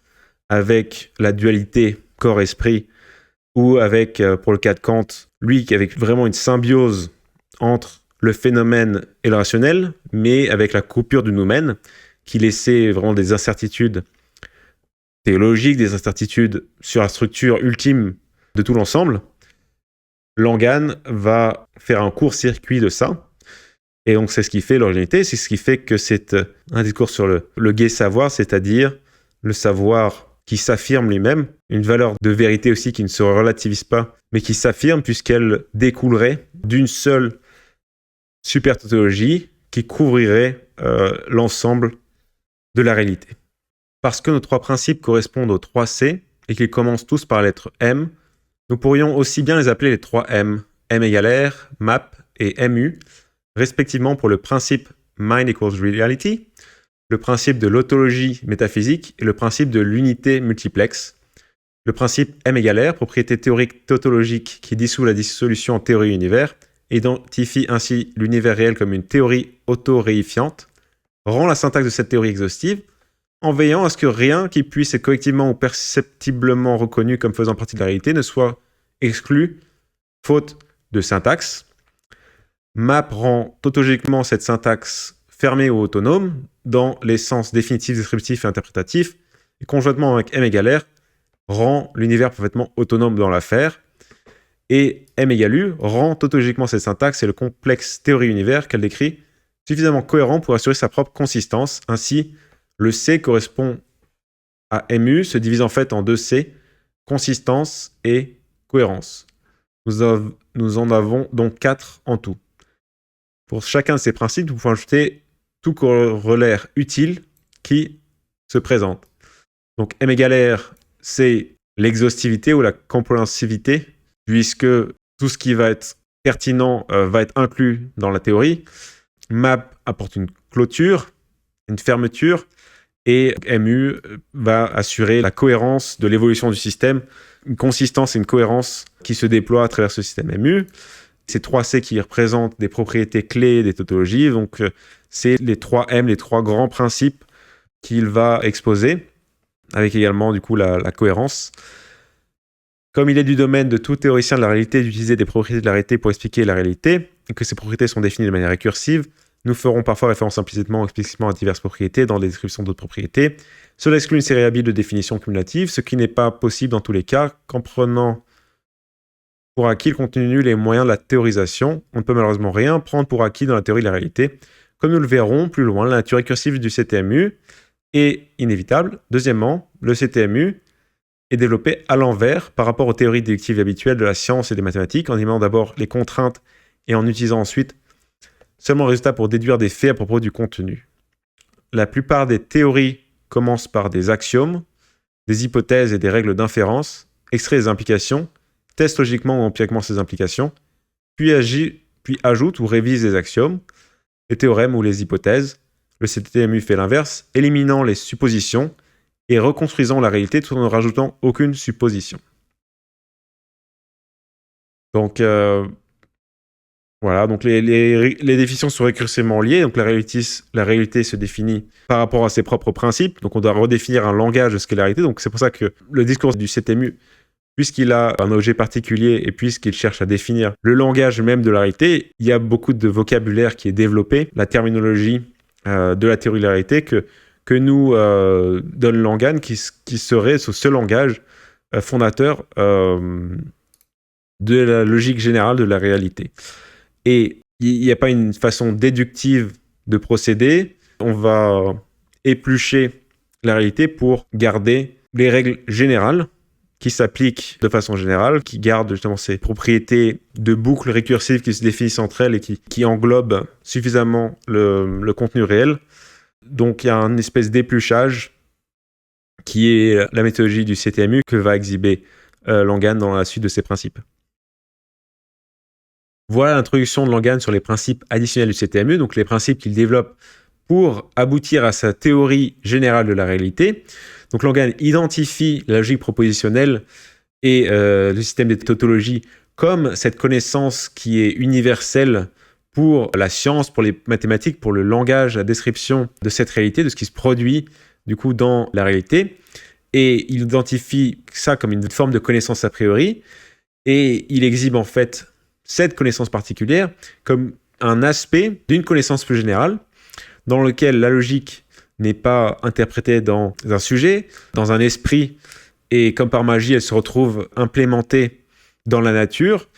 avec la dualité corps-esprit, ou avec, pour le cas de Kant, lui, avec vraiment une symbiose entre le phénomène et le rationnel, mais avec la coupure du noumen, qui laissait vraiment des incertitudes théologiques, des incertitudes sur la structure ultime de tout l'ensemble. Langan va faire un court-circuit de ça, et donc c'est ce qui fait l'originalité, c'est ce qui fait que c'est un discours sur le gai savoir, c'est-à-dire le savoir qui s'affirme lui-même, une valeur de vérité aussi qui ne se relativise pas, mais qui s'affirme puisqu'elle découlerait d'une seule super tautologie qui couvrirait l'ensemble de la réalité. Parce que nos trois principes correspondent aux trois C et qu'ils commencent tous par la lettre M, nous pourrions aussi bien les appeler les trois M, M égale R, MAP et MU, respectivement pour le principe Mind equals Reality, le principe de l'autologie métaphysique et le principe de l'unité multiplexe. Le principe M égale R, propriété théorique tautologique qui dissout la dissolution en théorie univers, identifie ainsi l'univers réel comme une théorie auto-réifiante, rend la syntaxe de cette théorie exhaustive, en veillant à ce que rien qui puisse être collectivement ou perceptiblement reconnu comme faisant partie de la réalité ne soit exclu, faute de syntaxe. MAP rend tautologiquement cette syntaxe fermée ou autonome dans les sens définitifs, descriptifs et interprétatifs, et conjointement avec M égale R, rend l'univers parfaitement autonome dans l'affaire, et M égale U rend tautologiquement cette syntaxe et le complexe théorie-univers qu'elle décrit suffisamment cohérent pour assurer sa propre consistance. Ainsi, le C correspond à MU, se divise en fait en deux C, consistance et cohérence. Nous en avons donc 4 en tout. Pour chacun de ces principes, nous pouvons ajouter tout corollaire utile qui se présente. Donc M égale R, c'est l'exhaustivité ou la comprehensivité, puisque tout ce qui va être pertinent va être inclus dans la théorie. MAP apporte une clôture, une fermeture, et MU va assurer la cohérence de l'évolution du système, une consistance et une cohérence qui se déploient à travers ce système MU. Ces 3 C qui représentent des propriétés clés des tautologies, donc c'est les 3 M, les 3 grands principes qu'il va exposer, avec également du coup la cohérence. Comme il est du domaine de tout théoricien de la réalité d'utiliser des propriétés de la réalité pour expliquer la réalité, et que ces propriétés sont définies de manière récursive, nous ferons parfois référence implicitement ou explicitement à diverses propriétés dans des descriptions d'autres propriétés. Cela exclut une série habile de définitions cumulatives, ce qui n'est pas possible dans tous les cas, qu'en prenant pour acquis le contenu, les moyens de la théorisation. On ne peut malheureusement rien prendre pour acquis dans la théorie de la réalité. Comme nous le verrons plus loin, la nature récursive du CTMU est inévitable. Deuxièmement, le CTMU est développé à l'envers par rapport aux théories déductives habituelles de la science et des mathématiques, en éliminant d'abord les contraintes et en utilisant ensuite seulement le résultat pour déduire des faits à propos du contenu. La plupart des théories commencent par des axiomes, des hypothèses et des règles d'inférence, extraient des implications, testent logiquement ou empiriquement ces implications, puis ajoutent ou révisent les axiomes, les théorèmes ou les hypothèses. Le CTMU fait l'inverse, éliminant les suppositions et reconstruisant la réalité tout en ne rajoutant aucune supposition. Donc, voilà, donc les définitions sont récursivement liées. Donc la réalité se définit par rapport à ses propres principes. Donc on doit redéfinir un langage de ce qu'est la réalité. Donc c'est pour ça que le discours du CTMU, puisqu'il a un objet particulier et puisqu'il cherche à définir le langage même de la réalité, il y a beaucoup de vocabulaire qui est développé, la terminologie de la théorie de la réalité que nous donne Langan, qui serait ce langage fondateur de la logique générale de la réalité. Et il n'y a pas une façon déductive de procéder. On va éplucher la réalité pour garder les règles générales qui s'applique de façon générale, qui garde justement ces propriétés de boucles récursives qui se définissent entre elles et qui englobent suffisamment le contenu réel. Donc il y a une espèce d'épluchage qui est la méthodologie du CTMU que va exhiber Langan dans la suite de ses principes. Voilà l'introduction de Langan sur les principes additionnels du CTMU, donc les principes qu'il développe pour aboutir à sa théorie générale de la réalité. Donc Langan identifie la logique propositionnelle et le système des tautologies comme cette connaissance qui est universelle pour la science, pour les mathématiques, pour le langage, la description de cette réalité, de ce qui se produit du coup dans la réalité. Et il identifie ça comme une forme de connaissance a priori, et il exhibe en fait cette connaissance particulière comme un aspect d'une connaissance plus générale, dans lequel la logique n'est pas interprétée dans un sujet, dans un esprit, et comme par magie, elle se retrouve implémentée dans la nature.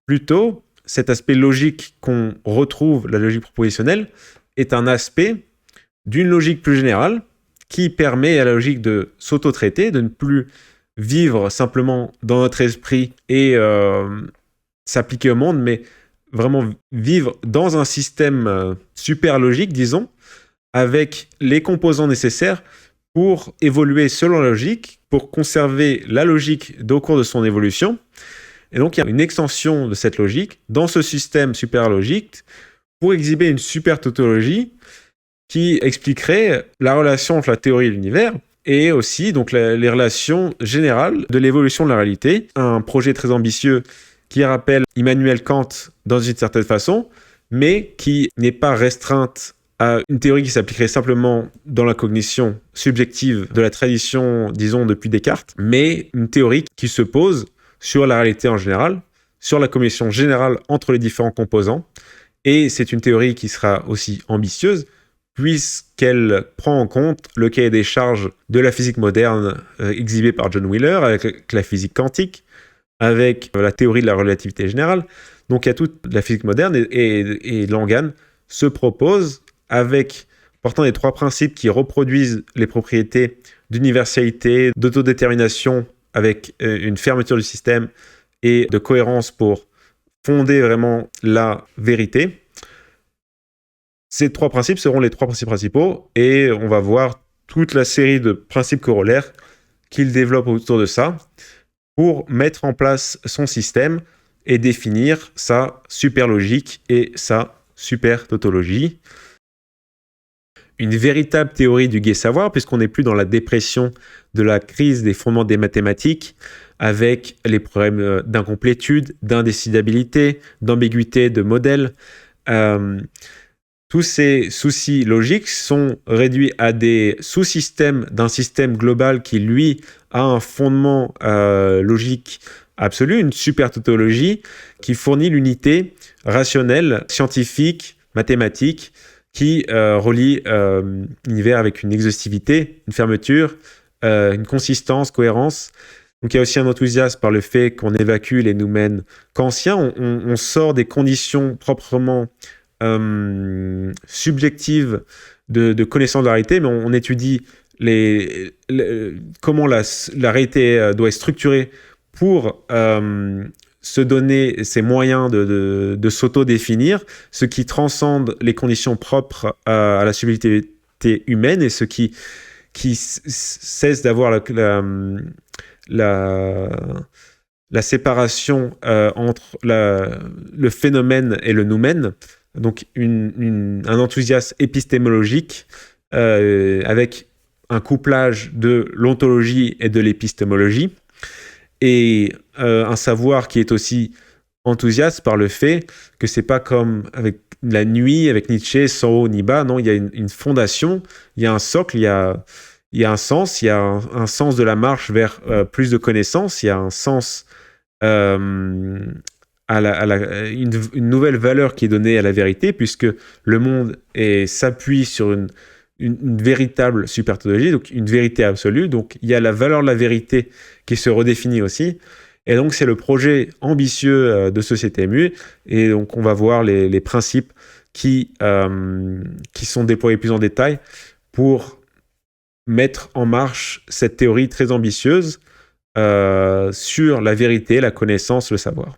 Plutôt, cet aspect logique qu'on retrouve, la logique propositionnelle, est un aspect d'une logique plus générale qui permet à la logique de s'auto-traiter, de ne plus vivre simplement dans notre esprit et s'appliquer au monde, mais vraiment vivre dans un système super logique, disons, avec les composants nécessaires pour évoluer selon la logique, pour conserver la logique au cours de son évolution. Et donc, il y a une extension de cette logique dans ce système super logique pour exhiber une super tautologie qui expliquerait la relation entre la théorie et l'univers et aussi donc les relations générales de l'évolution de la réalité. Un projet très ambitieux qui rappelle Immanuel Kant dans une certaine façon, mais qui n'est pas restreinte à une théorie qui s'appliquerait simplement dans la cognition subjective de la tradition, disons, depuis Descartes, mais une théorie qui se pose sur la réalité en général, sur la cognition générale entre les différents composants. Et c'est une théorie qui sera aussi ambitieuse, puisqu'elle prend en compte le cahier des charges de la physique moderne exhibé par John Wheeler, avec la physique quantique, avec la théorie de la relativité générale. Donc il y a toute la physique moderne, et Langan se propose avec, portant les trois principes qui reproduisent les propriétés d'universalité, d'autodétermination, avec une fermeture du système et de cohérence pour fonder vraiment la vérité. Ces trois principes seront les trois principes principaux, et on va voir toute la série de principes corollaires qu'il développe autour de ça pour mettre en place son système et définir sa superlogique et sa supertautologie. Une véritable théorie du gai savoir, puisqu'on n'est plus dans la dépression de la crise des fondements des mathématiques, avec les problèmes d'incomplétude, d'indécidabilité, d'ambiguïté de modèles. Tous ces soucis logiques sont réduits à des sous-systèmes d'un système global qui, lui, a un fondement logique absolu, une supertautologie qui fournit l'unité rationnelle, scientifique, mathématique, qui relie l'univers avec une exhaustivité, une fermeture, une consistance, cohérence. Donc il y a aussi un enthousiasme par le fait qu'on évacue les noumènes kantiens. On sort des conditions proprement subjectives de connaissance de la réalité, mais on étudie comment la réalité doit être structurée pour se donner ces moyens de s'auto-définir, ce qui transcende les conditions propres à la subjectivité humaine et ce qui cesse d'avoir la séparation entre le phénomène et le noumène. Donc un enthousiasme épistémologique avec un couplage de l'ontologie et de l'épistémologie, et un savoir qui est aussi enthousiaste par le fait que c'est pas comme avec la nuit, avec Nietzsche, sans haut ni bas. Non, il y a une fondation, il y a un socle, il y a un sens, il y a un sens de la marche vers plus de connaissances, il y a un sens à une nouvelle valeur qui est donnée à la vérité, puisque le monde s'appuie sur une véritable supertautologie, donc une vérité absolue. Donc il y a la valeur de la vérité qui se redéfinit aussi. Et donc c'est le projet ambitieux de ce CTMU. Et donc on va voir les principes qui sont déployés plus en détail pour mettre en marche cette théorie très ambitieuse sur la vérité, la connaissance, le savoir.